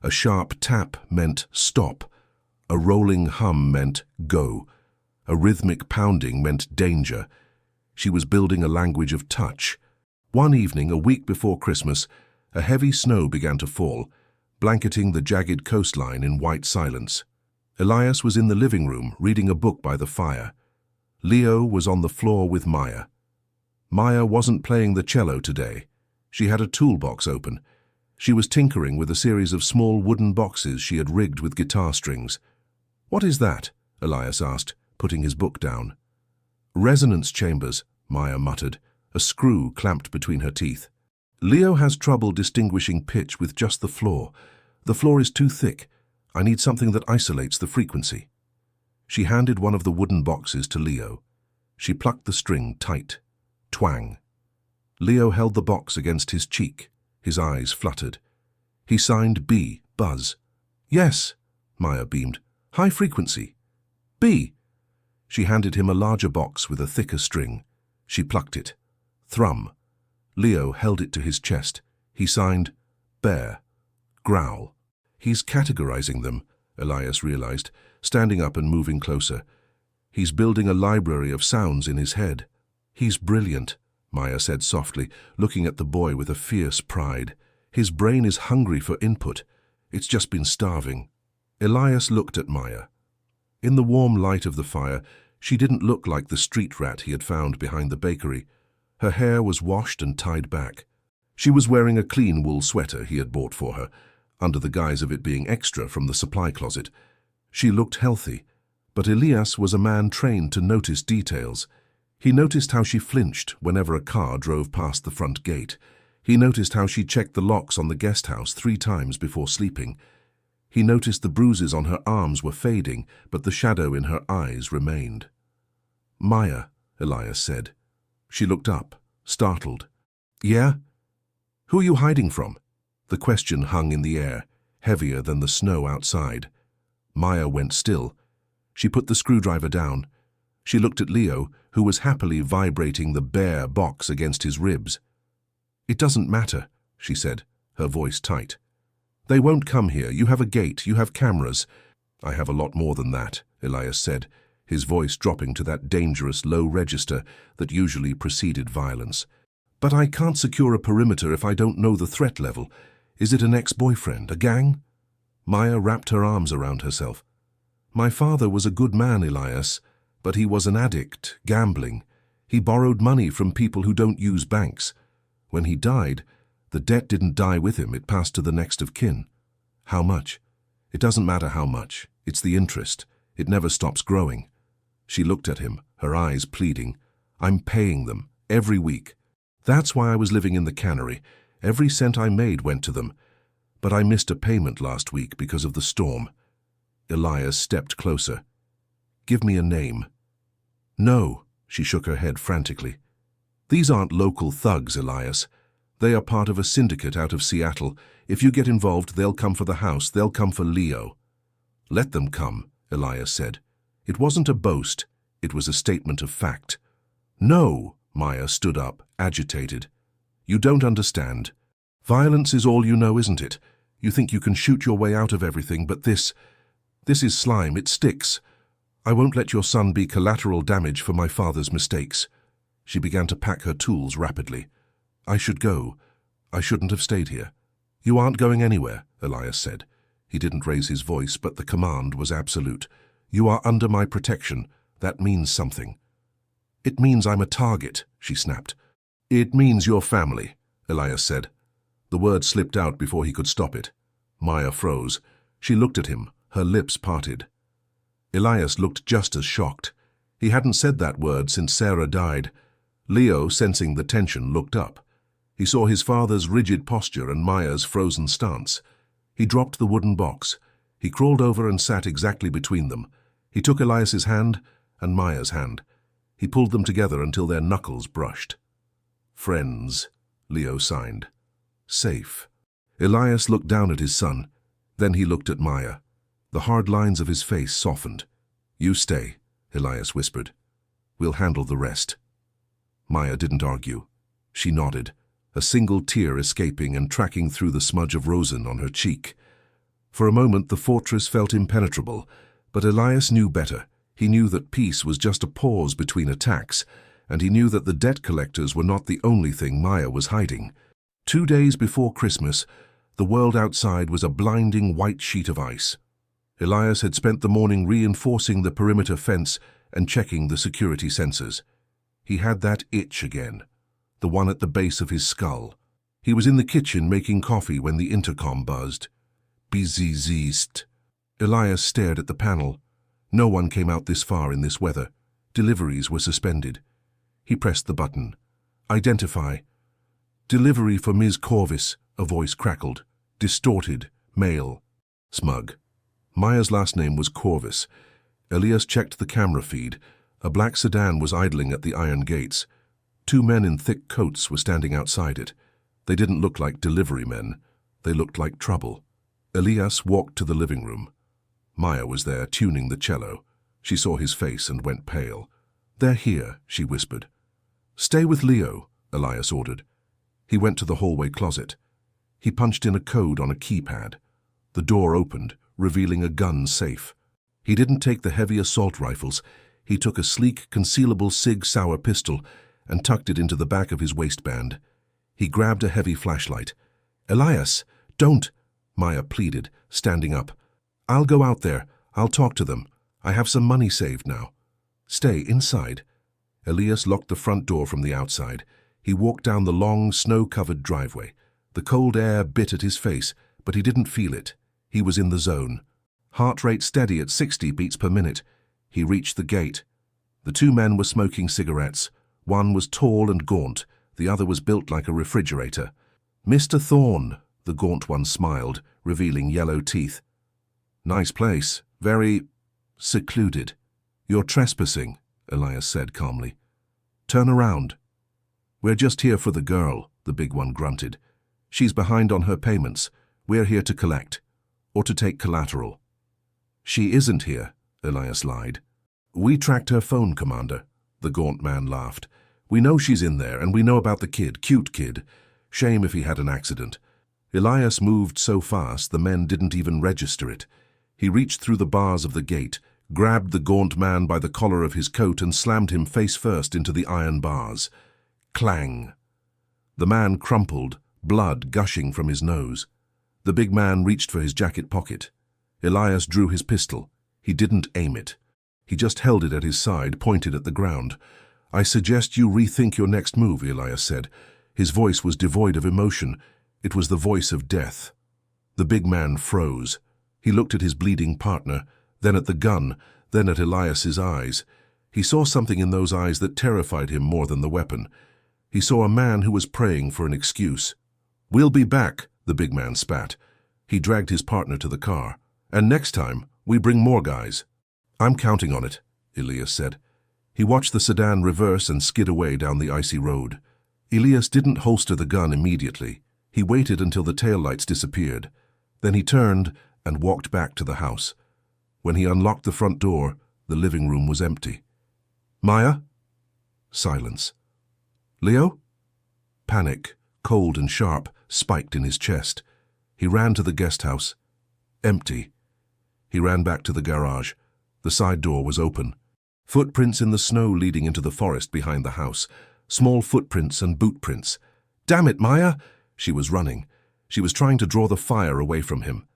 A sharp tap meant stop. A rolling hum meant go. A rhythmic pounding meant danger. She was building a language of touch. One evening, a week before Christmas, a heavy snow began to fall, blanketing the jagged coastline in white silence. Elias was in the living room, reading a book by the fire. Leo was on the floor with Maya. Maya wasn't playing the cello today. She had a toolbox open. She was tinkering with a series of small wooden boxes she had rigged with guitar strings. "What is that?" Elias asked, putting his book down. "Resonance chambers," Maya muttered, a screw clamped between her teeth. "Leo has trouble distinguishing pitch with just the floor. The floor is too thick. I need something that isolates the frequency." She handed one of the wooden boxes to Leo. She plucked the string tight. Twang. Leo held the box against his cheek. His eyes fluttered. He signed B, buzz. "Yes," Maya beamed. "High frequency. B." She handed him a larger box with a thicker string. She plucked it. Thrum. Leo held it to his chest. He signed bear. Growl. "He's categorizing them," Elias realized, standing up and moving closer. "He's building a library of sounds in his head." "He's brilliant," Maya said softly, looking at the boy with a fierce pride. "His brain is hungry for input. It's just been starving." Elias looked at Maya. In the warm light of the fire, she didn't look like the street rat he had found behind the bakery. Her hair was washed and tied back. She was wearing a clean wool sweater he had bought for her, under the guise of it being extra from the supply closet. She looked healthy, but Elias was a man trained to notice details. He noticed how she flinched whenever a car drove past the front gate. He noticed how she checked the locks on the guest house 3 times before sleeping. He noticed the bruises on her arms were fading, but the shadow in her eyes remained. "Maya," Elias said. She looked up, startled. "Yeah? Who are you hiding from?" The question hung in the air, heavier than the snow outside. Maya went still. She put the screwdriver down. She looked at Leo, who was happily vibrating the bare box against his ribs. "It doesn't matter," she said, her voice tight. They won't come here. You have a gate. You have cameras. I have a lot more than that, Elias said, his voice dropping to that dangerous low register that usually preceded violence. But I can't secure a perimeter if I don't know the threat level. Is it an ex-boyfriend, a gang? Maya wrapped her arms around herself. My father was a good man, Elias, but he was an addict, gambling. He borrowed money from people who don't use banks. When he died, the debt didn't die with him, it passed to the next of kin. How much? It doesn't matter how much. It's the interest. It never stops growing. She looked at him, her eyes pleading. I'm paying them, every week. That's why I was living in the cannery. Every cent I made went to them. But I missed a payment last week because of the storm. Elias stepped closer. Give me a name. No, she shook her head frantically. These aren't local thugs, Elias. They are part of a syndicate out of Seattle. If you get involved, they'll come for the house. They'll come for Leo. Let them come, Elias said. It wasn't a boast. It was a statement of fact. No, Maya stood up, agitated. You don't understand. Violence is all you know, isn't it? You think you can shoot your way out of everything, but this is slime. It sticks. I won't let your son be collateral damage for my father's mistakes. She began to pack her tools rapidly. I should go. I shouldn't have stayed here. You aren't going anywhere, Elias said. He didn't raise his voice, but the command was absolute. You are under my protection. That means something. It means I'm a target, she snapped. It means your family, Elias said. The word slipped out before he could stop it. Maya froze. She looked at him, her lips parted. Elias looked just as shocked. He hadn't said that word since Sarah died. Leo, sensing the tension, looked up. He saw his father's rigid posture and Maya's frozen stance. He dropped the wooden box. He crawled over and sat exactly between them. He took Elias's hand and Maya's hand. He pulled them together until their knuckles brushed. Friends, Leo signed. Safe. Elias looked down at his son. Then he looked at Maya. The hard lines of his face softened. You stay, Elias whispered. We'll handle the rest. Maya didn't argue. She nodded, a single tear escaping and tracking through the smudge of rosin on her cheek. For a moment the fortress felt impenetrable, but Elias knew better. He knew that peace was just a pause between attacks, and he knew that the debt collectors were not the only thing Maya was hiding. 2 days before Christmas, the world outside was a blinding white sheet of ice. Elias had spent the morning reinforcing the perimeter fence and checking the security sensors. He had that itch again, the one at the base of his skull. He was in the kitchen making coffee when the intercom buzzed. Bizizist. Elias stared at the panel. No one came out this far in this weather. Deliveries were suspended. He pressed the button. Identify. Delivery for Ms. Corvis, a voice crackled. Distorted. Male. Smug. Maya's last name was Corvis. Elias checked the camera feed. A black sedan was idling at the iron gates. 2 men in thick coats were standing outside it. They didn't look like delivery men. They looked like trouble. Elias walked to the living room. Maya was there, tuning the cello. She saw his face and went pale. They're here, she whispered. Stay with Leo, Elias ordered. He went to the hallway closet. He punched in a code on a keypad. The door opened, revealing a gun safe. He didn't take the heavy assault rifles. He took a sleek, concealable Sig Sauer pistol and tucked it into the back of his waistband. He grabbed a heavy flashlight. Elias, don't, Maya pleaded, standing up. I'll go out there. I'll talk to them. I have some money saved now. Stay inside. Elias locked the front door from the outside. He walked down the long, snow-covered driveway. The cold air bit at his face, but he didn't feel it. He was in the zone. Heart rate steady at 60 beats per minute. He reached the gate. The 2 men were smoking cigarettes. One was tall and gaunt. The other was built like a refrigerator. Mr. Thorne, the gaunt one smiled, revealing yellow teeth. Nice place. Very secluded. You're trespassing, Elias said calmly. Turn around. We're just here for the girl, the big one grunted. She's behind on her payments. We're here to collect. Or to take collateral. She isn't here, Elias lied. We tracked her phone, Commander. The gaunt man laughed. We know she's in there, and we know about the kid, cute kid. Shame if he had an accident. Elias moved so fast the men didn't even register it. He reached through the bars of the gate, grabbed the gaunt man by the collar of his coat and slammed him face first into the iron bars. Clang! The man crumpled, blood gushing from his nose. The big man reached for his jacket pocket. Elias drew his pistol. He didn't aim it. He just held it at his side, pointed at the ground. "I suggest you rethink your next move," Elias said. His voice was devoid of emotion. It was the voice of death. The big man froze. He looked at his bleeding partner, then at the gun, then at Elias's eyes. He saw something in those eyes that terrified him more than the weapon. He saw a man who was praying for an excuse. "We'll be back," the big man spat. He dragged his partner to the car. "And next time, we bring more guys." "I'm counting on it," Elias said. He watched the sedan reverse and skid away down the icy road. Elias didn't holster the gun immediately. He waited until the taillights disappeared. Then he turned and walked back to the house. When he unlocked the front door, the living room was empty. "Maya?" Silence. "Leo?" Panic, cold and sharp, spiked in his chest. He ran to the guest house. Empty. He ran back to the garage. The side door was open. Footprints in the snow leading into the forest behind the house. Small footprints and boot prints. "Damn it, Maya!" She was running. She was trying to draw the fire away from him.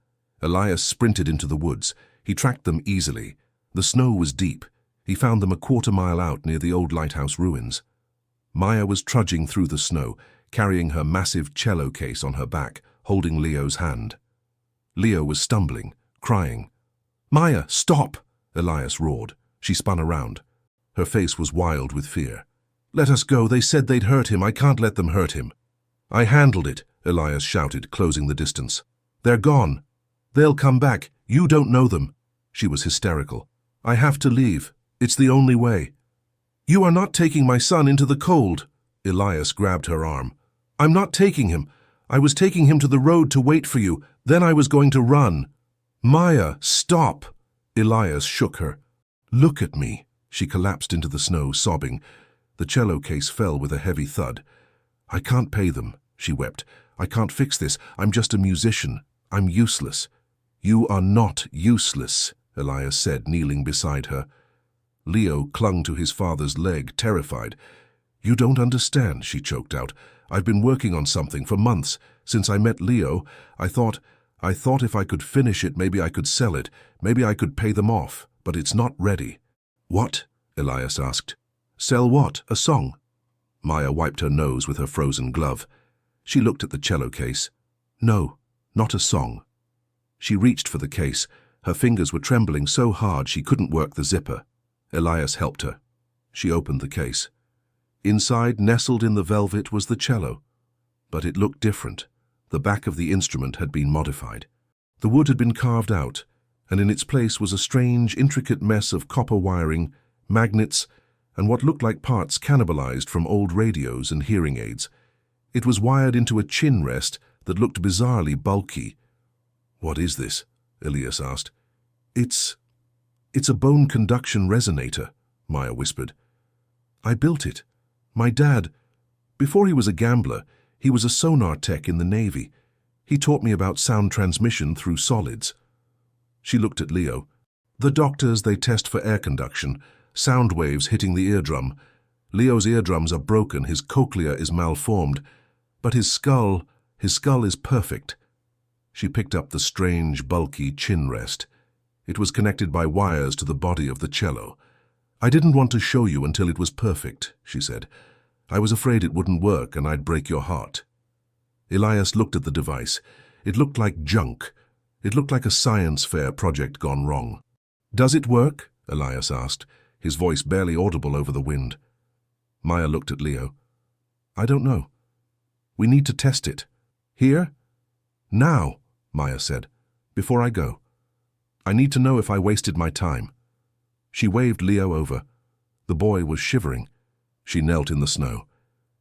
Elias sprinted into the woods. He tracked them easily. The snow was deep. He found them a quarter-mile out near the old lighthouse ruins. Maya was trudging through the snow, carrying her massive cello case on her back, holding Leo's hand. Leo was stumbling, crying. "Maya, stop!" Elias roared. She spun around. Her face was wild with fear. "Let us go. They said they'd hurt him. I can't let them hurt him." "I handled it," Elias shouted, closing the distance. "They're gone. They'll come back. You don't know them." She was hysterical. "I have to leave. It's the only way." "You are not taking my son into the cold." Elias grabbed her arm. "I'm not taking him. I was taking him to the road to wait for you. Then I was going to run." "Maya, stop!" Elias shook her. "Look at me." She collapsed into the snow, sobbing. The cello case fell with a heavy thud. "I can't pay them," she wept. "I can't fix this. I'm just a musician. I'm useless." "You are not useless," Elias said, kneeling beside her. Leo clung to his father's leg, terrified. "You don't understand," she choked out. "I've been working on something for months. Since I met Leo, I thought if I could finish it, maybe I could sell it. Maybe I could pay them off, but it's not ready." "What?" Elias asked. "Sell what? A song?" Maya wiped her nose with her frozen glove. She looked at the cello case. "No, not a song." She reached for the case. Her fingers were trembling so hard she couldn't work the zipper. Elias helped her. She opened the case. Inside, nestled in the velvet, was the cello. But it looked different. The back of the instrument had been modified. The wood had been carved out, and in its place was a strange, intricate mess of copper wiring, magnets, and what looked like parts cannibalized from old radios and hearing aids. It was wired into a chin rest that looked bizarrely bulky. "What is this?" Elias asked. It's a bone conduction resonator," Maya whispered. "I built it. My dad, before he was a gambler, he was a sonar tech in the Navy. He taught me about sound transmission through solids." She looked at Leo. "The doctors, they test for air conduction, sound waves hitting the eardrum. Leo's eardrums are broken, his cochlea is malformed, but his skull is perfect." She picked up the strange, bulky chin rest. It was connected by wires to the body of the cello. "I didn't want to show you until it was perfect," she said. "I was afraid it wouldn't work and I'd break your heart." Elias looked at the device. It looked like junk. It looked like a science fair project gone wrong. "Does it work?" Elias asked, his voice barely audible over the wind. Maya looked at Leo. "I don't know. We need to test it." "Here?" "Now," Maya said, "before I go. I need to know if I wasted my time." She waved Leo over. The boy was shivering. She knelt in the snow.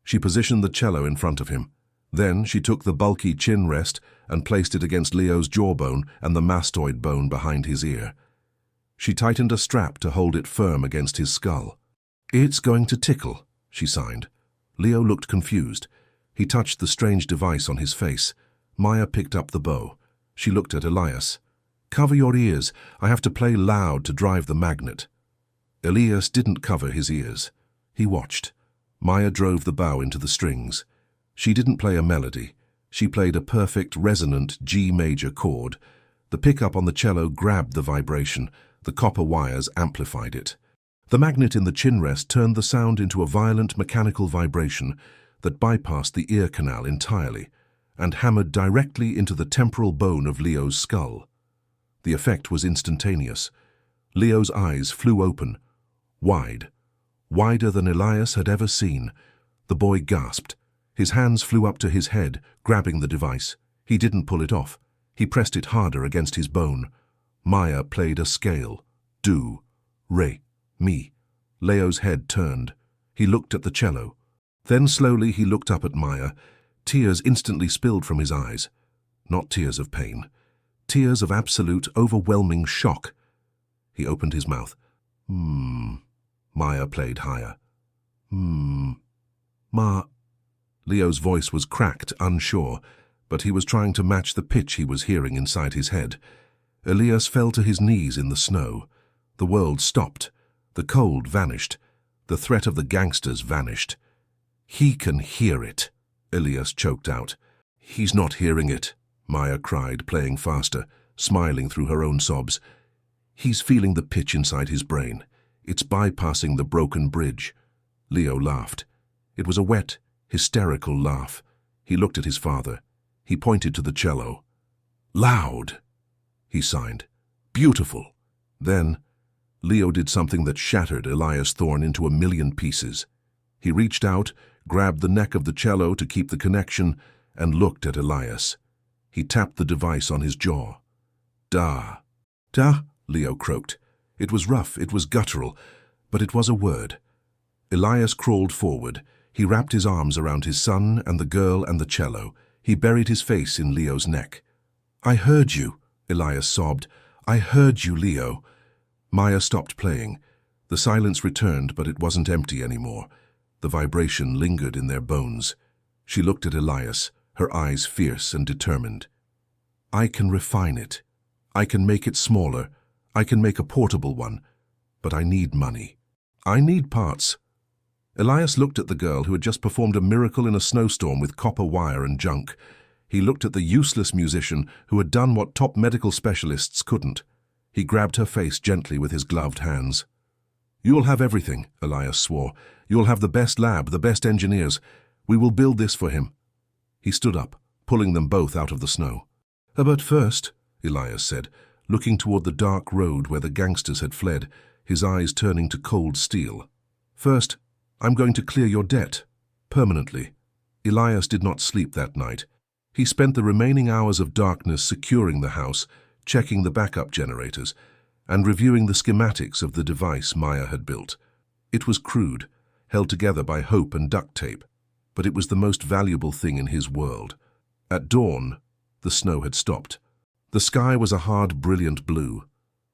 She positioned the cello in front of him. Then she took the bulky chin rest and placed it against Leo's jawbone and the mastoid bone behind his ear. She tightened a strap to hold it firm against his skull. "It's going to tickle," she signed. Leo looked confused. He touched the strange device on his face. Maya picked up the bow. She looked at Elias. "Cover your ears. I have to play loud to drive the magnet." Elias didn't cover his ears. He watched. Maya drove the bow into the strings. She didn't play a melody. She played a perfect, resonant G major chord. The pickup on the cello grabbed the vibration. The copper wires amplified it. The magnet in the chin rest turned the sound into a violent mechanical vibration that bypassed the ear canal entirely and hammered directly into the temporal bone of Leo's skull. The effect was instantaneous. Leo's eyes flew open, wide, wider than Elias had ever seen. The boy gasped. His hands flew up to his head, grabbing the device. He didn't pull it off. He pressed it harder against his bone. Maya played a scale. Do, re, mi. Leo's head turned. He looked at the cello. Then slowly he looked up at Maya. Tears instantly spilled from his eyes. Not tears of pain. Tears of absolute, overwhelming shock. He opened his mouth. Maya played higher. Ma. Leo's voice was cracked, unsure, but he was trying to match the pitch he was hearing inside his head. Elias fell to his knees in the snow. The world stopped. The cold vanished. The threat of the gangsters vanished. "He can hear it," Elias choked out. "He's not hearing it," Maya cried, playing faster, smiling through her own sobs. "He's feeling the pitch inside his brain. It's bypassing the broken bridge." Leo laughed. It was a wet, hysterical laugh. He looked at his father. He pointed to the cello. "Loud," he signed. "Beautiful." Then, Leo did something that shattered Elias Thorne into a million pieces. He reached out, grabbed the neck of the cello to keep the connection, and looked at Elias. He tapped the device on his jaw. "Da." "Da," Leo croaked. It was rough, it was guttural, but it was a word. Elias crawled forward. He wrapped his arms around his son and the girl and the cello. He buried his face in Leo's neck. "I heard you," Elias sobbed. "I heard you, Leo." Maya stopped playing. The silence returned, but it wasn't empty anymore. The vibration lingered in their bones. She looked at Elias, her eyes fierce and determined. "I can refine it. I can make it smaller. I can make a portable one. But I need money. I need parts." Elias looked at the girl who had just performed a miracle in a snowstorm with copper wire and junk. He looked at the useless musician who had done what top medical specialists couldn't. He grabbed her face gently with his gloved hands. "You'll have everything," Elias swore. "You'll have the best lab, the best engineers. We will build this for him." He stood up, pulling them both out of the snow. "But first," Elias said, looking toward the dark road where the gangsters had fled, his eyes turning to cold steel. "First, I'm going to clear your debt. Permanently." Elias did not sleep that night. He spent the remaining hours of darkness securing the house, checking the backup generators, and reviewing the schematics of the device Maya had built. It was crude, held together by hope and duct tape, but it was the most valuable thing in his world. At dawn, the snow had stopped. The sky was a hard, brilliant blue.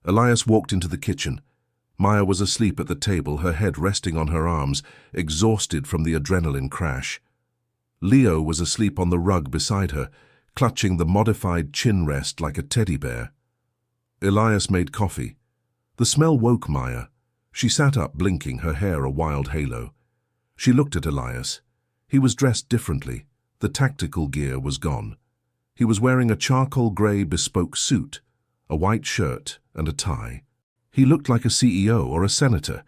Elias walked into the kitchen. Maya was asleep at the table, her head resting on her arms, exhausted from the adrenaline crash. Leo was asleep on the rug beside her, clutching the modified chin rest like a teddy bear. Elias made coffee. The smell woke Maya. She sat up, blinking, her hair a wild halo. She looked at Elias. He was dressed differently. The tactical gear was gone. He was wearing a charcoal grey bespoke suit, a white shirt and a tie. He looked like a CEO or a senator,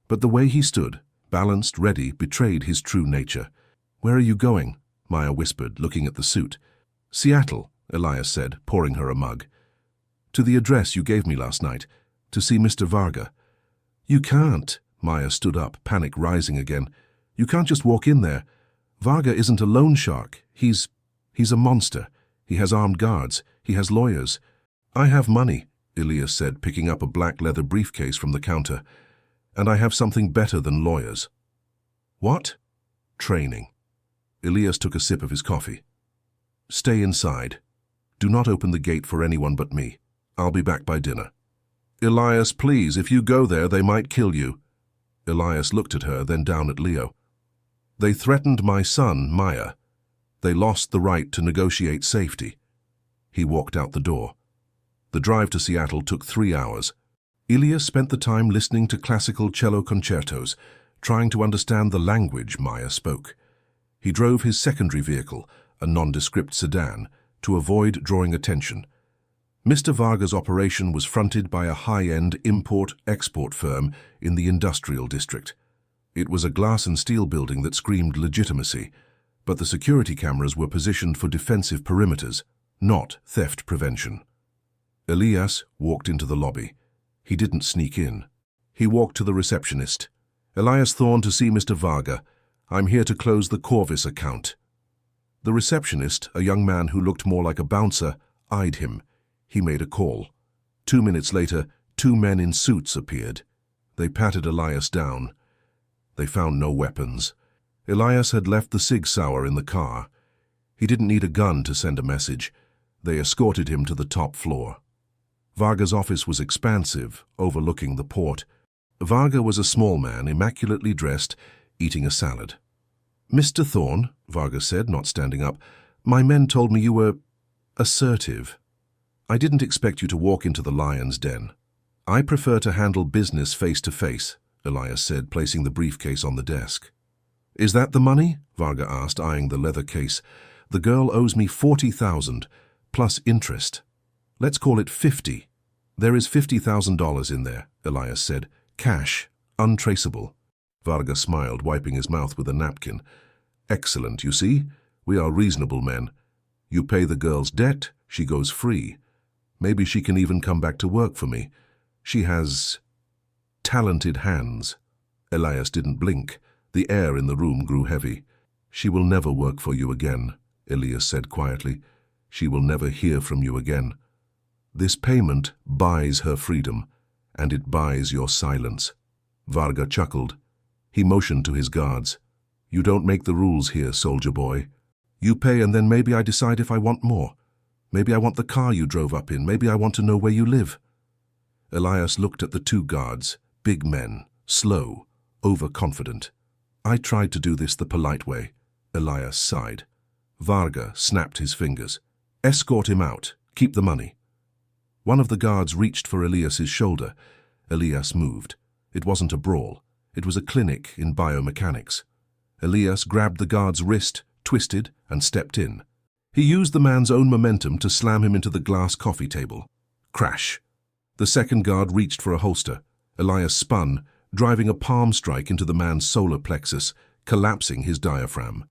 but the way he stood, balanced, ready, betrayed his true nature. "Where are you going?" Maya whispered, looking at the suit. "Seattle," Elias said, pouring her a mug. "To the address you gave me last night, to see Mr. Varga." "You can't." Maya stood up, panic rising again. "You can't just walk in there. Varga isn't a loan shark. He's a monster. He has armed guards. He has lawyers." "I have money," Elias said, picking up a black leather briefcase from the counter. "And I have something better than lawyers." "What?" "Training." Elias took a sip of his coffee. "Stay inside. Do not open the gate for anyone but me. I'll be back by dinner." "Elias, please, if you go there, they might kill you." Elias looked at her, then down at Leo. "They threatened my son, Maya. They lost the right to negotiate safety. He walked out the door. The drive to Seattle took 3 hours. Elias spent the time listening to classical cello concertos, trying to understand the language Maya spoke. He drove his secondary vehicle, a nondescript sedan, to avoid drawing attention. Mr. Varga's operation was fronted by a high-end import-export firm in the industrial district. It was a glass and steel building that screamed legitimacy, but the security cameras were positioned for defensive perimeters, not theft prevention. Elias walked into the lobby. He didn't sneak in. He walked to the receptionist. "Elias Thorne to see Mr. Varga. I'm here to close the Corvus account." The receptionist, a young man who looked more like a bouncer, eyed him. He made a call. 2 minutes later, 2 men in suits appeared. They patted Elias down. They found no weapons. Elias had left the Sig Sauer in the car. He didn't need a gun to send a message. They escorted him to the top floor. Varga's office was expansive, overlooking the port. Varga was a small man, immaculately dressed, eating a salad. "Mr. Thorne," Varga said, not standing up, "my men told me you were assertive. I didn't expect you to walk into the lion's den." "I prefer to handle business face-to-face," Elias said, placing the briefcase on the desk. "Is that the money?" Varga asked, eyeing the leather case. "The girl owes me 40,000, plus interest. Let's call it 50. "There is $50,000 in there," Elias said. "Cash, untraceable." Varga smiled, wiping his mouth with a napkin. "Excellent, you see? We are reasonable men. You pay the girl's debt, she goes free. Maybe she can even come back to work for me. She has talented hands." Elias didn't blink. The air in the room grew heavy. "She will never work for you again," Elias said quietly. "She will never hear from you again. This payment buys her freedom, and it buys your silence." Varga chuckled. He motioned to his guards. "You don't make the rules here, soldier boy. You pay and then maybe I decide if I want more. Maybe I want the car you drove up in. Maybe I want to know where you live." Elias looked at the 2 guards, big men, slow, overconfident. "I tried to do this the polite way," Elias sighed. Varga snapped his fingers. "Escort him out. Keep the money." One of the guards reached for Elias's shoulder. Elias moved. It wasn't a brawl. It was a clinic in biomechanics. Elias grabbed the guard's wrist, twisted, and stepped in. He used the man's own momentum to slam him into the glass coffee table. Crash. The second guard reached for a holster. Elias spun, driving a palm strike into the man's solar plexus, collapsing his diaphragm.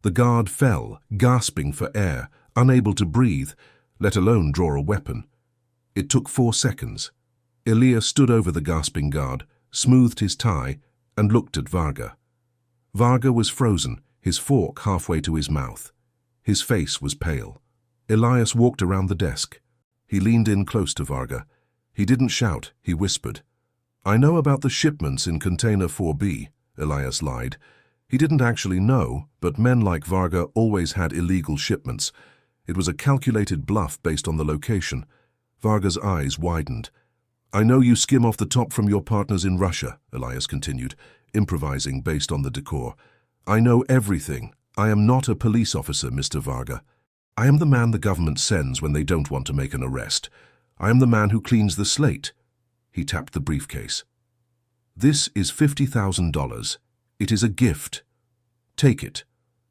The guard fell, gasping for air, unable to breathe, let alone draw a weapon. It took 4 seconds. Elias stood over the gasping guard, smoothed his tie, and looked at Varga. Varga was frozen, his fork halfway to his mouth. His face was pale. Elias walked around the desk. He leaned in close to Varga. He didn't shout, he whispered. "I know about the shipments in Container 4B, Elias lied. He didn't actually know, but men like Varga always had illegal shipments. It was a calculated bluff based on the location. Varga's eyes widened. "I know you skim off the top from your partners in Russia," Elias continued, improvising based on the decor. "I know everything. I am not a police officer, Mr. Varga. I am the man the government sends when they don't want to make an arrest. I am the man who cleans the slate." He tapped the briefcase. "This is $50,000. It is a gift. Take it.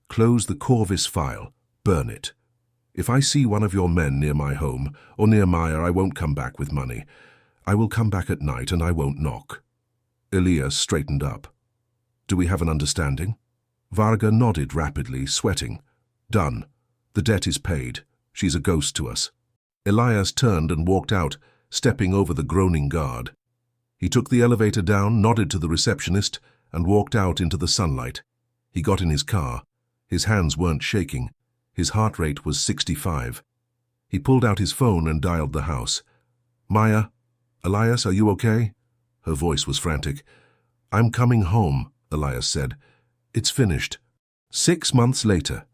Close the Corvus file. Burn it. If I see one of your men near my home, or near Maya, I won't come back with money. I will come back at night and I won't knock." Elias straightened up. "Do we have an understanding?" Varga nodded rapidly, sweating. "Done. The debt is paid. She's a ghost to us." Elias turned and walked out, stepping over the groaning guard. He took the elevator down, nodded to the receptionist, and walked out into the sunlight. He got in his car. His hands weren't shaking. His heart rate was 65. He pulled out his phone and dialed the house. "Maya? Elias, are you okay?" Her voice was frantic. "I'm coming home," Elias said. "It's finished." 6 months later.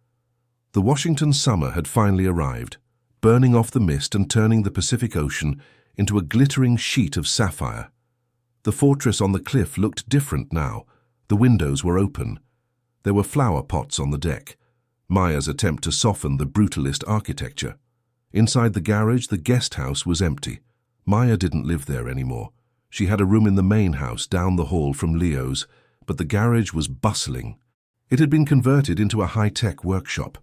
The Washington summer had finally arrived, burning off the mist and turning the Pacific Ocean into a glittering sheet of sapphire. The fortress on the cliff looked different now. The windows were open. There were flower pots on the deck. Maya's attempt to soften the brutalist architecture. Inside the garage, the guest house was empty. Maya didn't live there anymore. She had a room in the main house down the hall from Leo's, but the garage was bustling. It had been converted into a high-tech workshop.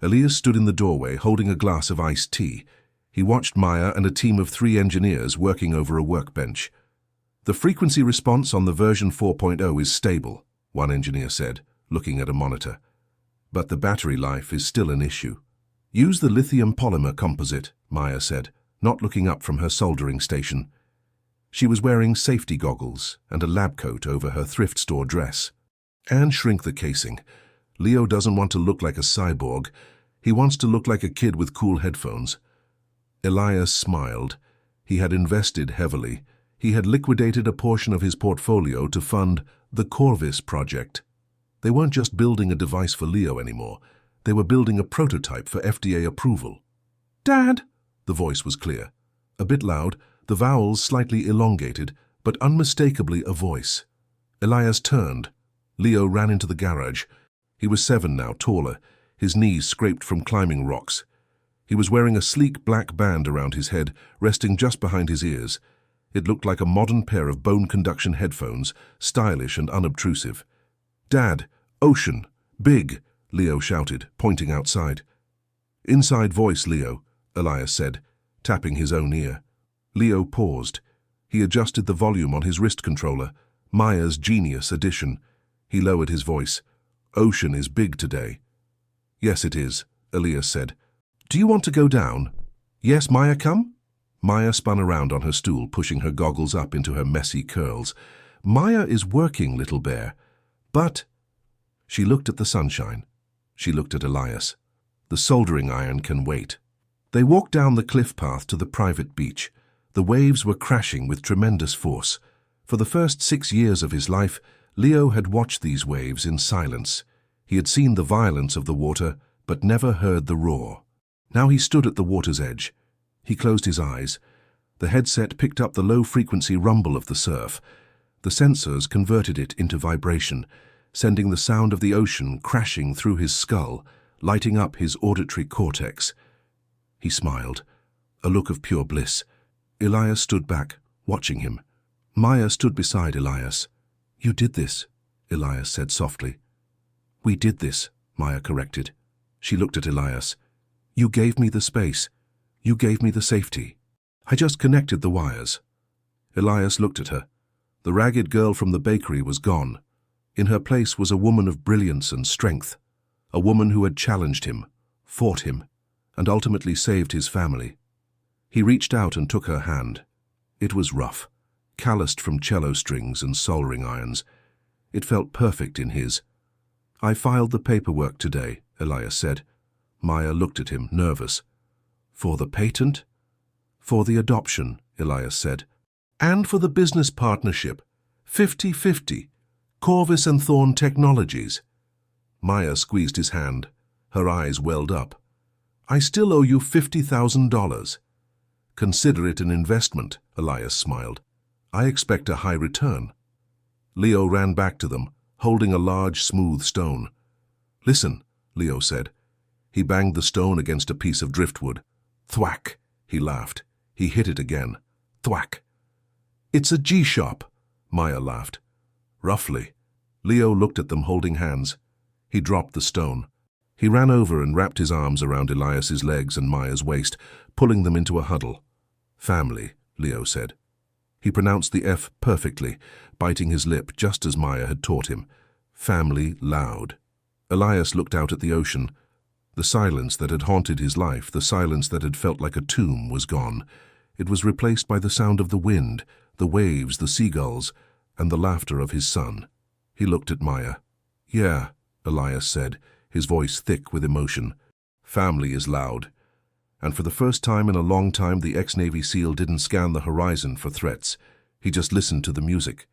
Elias stood in the doorway holding a glass of iced tea. He watched Maya and a team of 3 engineers working over a workbench. "The frequency response on the version 4.0 is stable," one engineer said, looking at a monitor. "But the battery life is still an issue." "Use the lithium polymer composite," Maya said, not looking up from her soldering station. She was wearing safety goggles and a lab coat over her thrift store dress. "And shrink the casing. Leo doesn't want to look like a cyborg. He wants to look like a kid with cool headphones." Elias smiled. He had invested heavily. He had liquidated a portion of his portfolio to fund the Corvus project. They weren't just building a device for Leo anymore. They were building a prototype for FDA approval. "Dad!" The voice was clear. A bit loud, the vowels slightly elongated, but unmistakably a voice. Elias turned. Leo ran into the garage. He was 7 now, taller, his knees scraped from climbing rocks. He was wearing a sleek black band around his head, resting just behind his ears. It looked like a modern pair of bone conduction headphones, stylish and unobtrusive. "Dad, ocean, big," Leo shouted, pointing outside. "Inside voice, Leo," Elias said, tapping his own ear. Leo paused. He adjusted the volume on his wrist controller, Maya's genius addition. He lowered his voice. "Ocean is big today." "Yes, it is," Elias said. "Do you want to go down?" "Yes, Maya, come?" Maya spun around on her stool, pushing her goggles up into her messy curls. "Maya is working, little bear. But—" She looked at the sunshine. She looked at Elias. "The soldering iron can wait." They walked down the cliff path to the private beach. The waves were crashing with tremendous force. For the first 6 years of his life, Leo had watched these waves in silence. He had seen the violence of the water, but never heard the roar. Now he stood at the water's edge. He closed his eyes. The headset picked up the low-frequency rumble of the surf. The sensors converted it into vibration, sending the sound of the ocean crashing through his skull, lighting up his auditory cortex. He smiled, a look of pure bliss. Elias stood back, watching him. Maya stood beside Elias. "You did this," Elias said softly. "We did this," Maya corrected. She looked at Elias. "You gave me the space. You gave me the safety. I just connected the wires." Elias looked at her. The ragged girl from the bakery was gone. In her place was a woman of brilliance and strength, a woman who had challenged him, fought him, and ultimately saved his family. He reached out and took her hand. It was rough, calloused from cello strings and soldering irons. It felt perfect in his. "I filed the paperwork today," Elias said. Maya looked at him, nervous. "For the patent?" "For the adoption," Elias said. "And for the business partnership. 50-50. Corvus and Thorn Technologies." Maya squeezed his hand. Her eyes welled up. "I still owe you $50,000. "Consider it an investment," Elias smiled. "I expect a high return." Leo ran back to them, holding a large, smooth stone. "Listen," Leo said. He banged the stone against a piece of driftwood. "Thwack," he laughed. He hit it again. "Thwack." "It's a G-shop," Maya laughed. "Roughly." Leo looked at them holding hands. He dropped the stone. He ran over and wrapped his arms around Elias's legs and Maya's waist, pulling them into a huddle. "Family," Leo said. He pronounced the F perfectly, biting his lip just as Maya had taught him. "Family" loud. Elias looked out at the ocean. The silence that had haunted his life, the silence that had felt like a tomb, was gone. It was replaced by the sound of the wind, the waves, the seagulls, and the laughter of his son. He looked at Maya. "Yeah," Elias said, his voice thick with emotion. "Family is loud." And for the first time in a long time, the ex-Navy SEAL didn't scan the horizon for threats. He just listened to the music.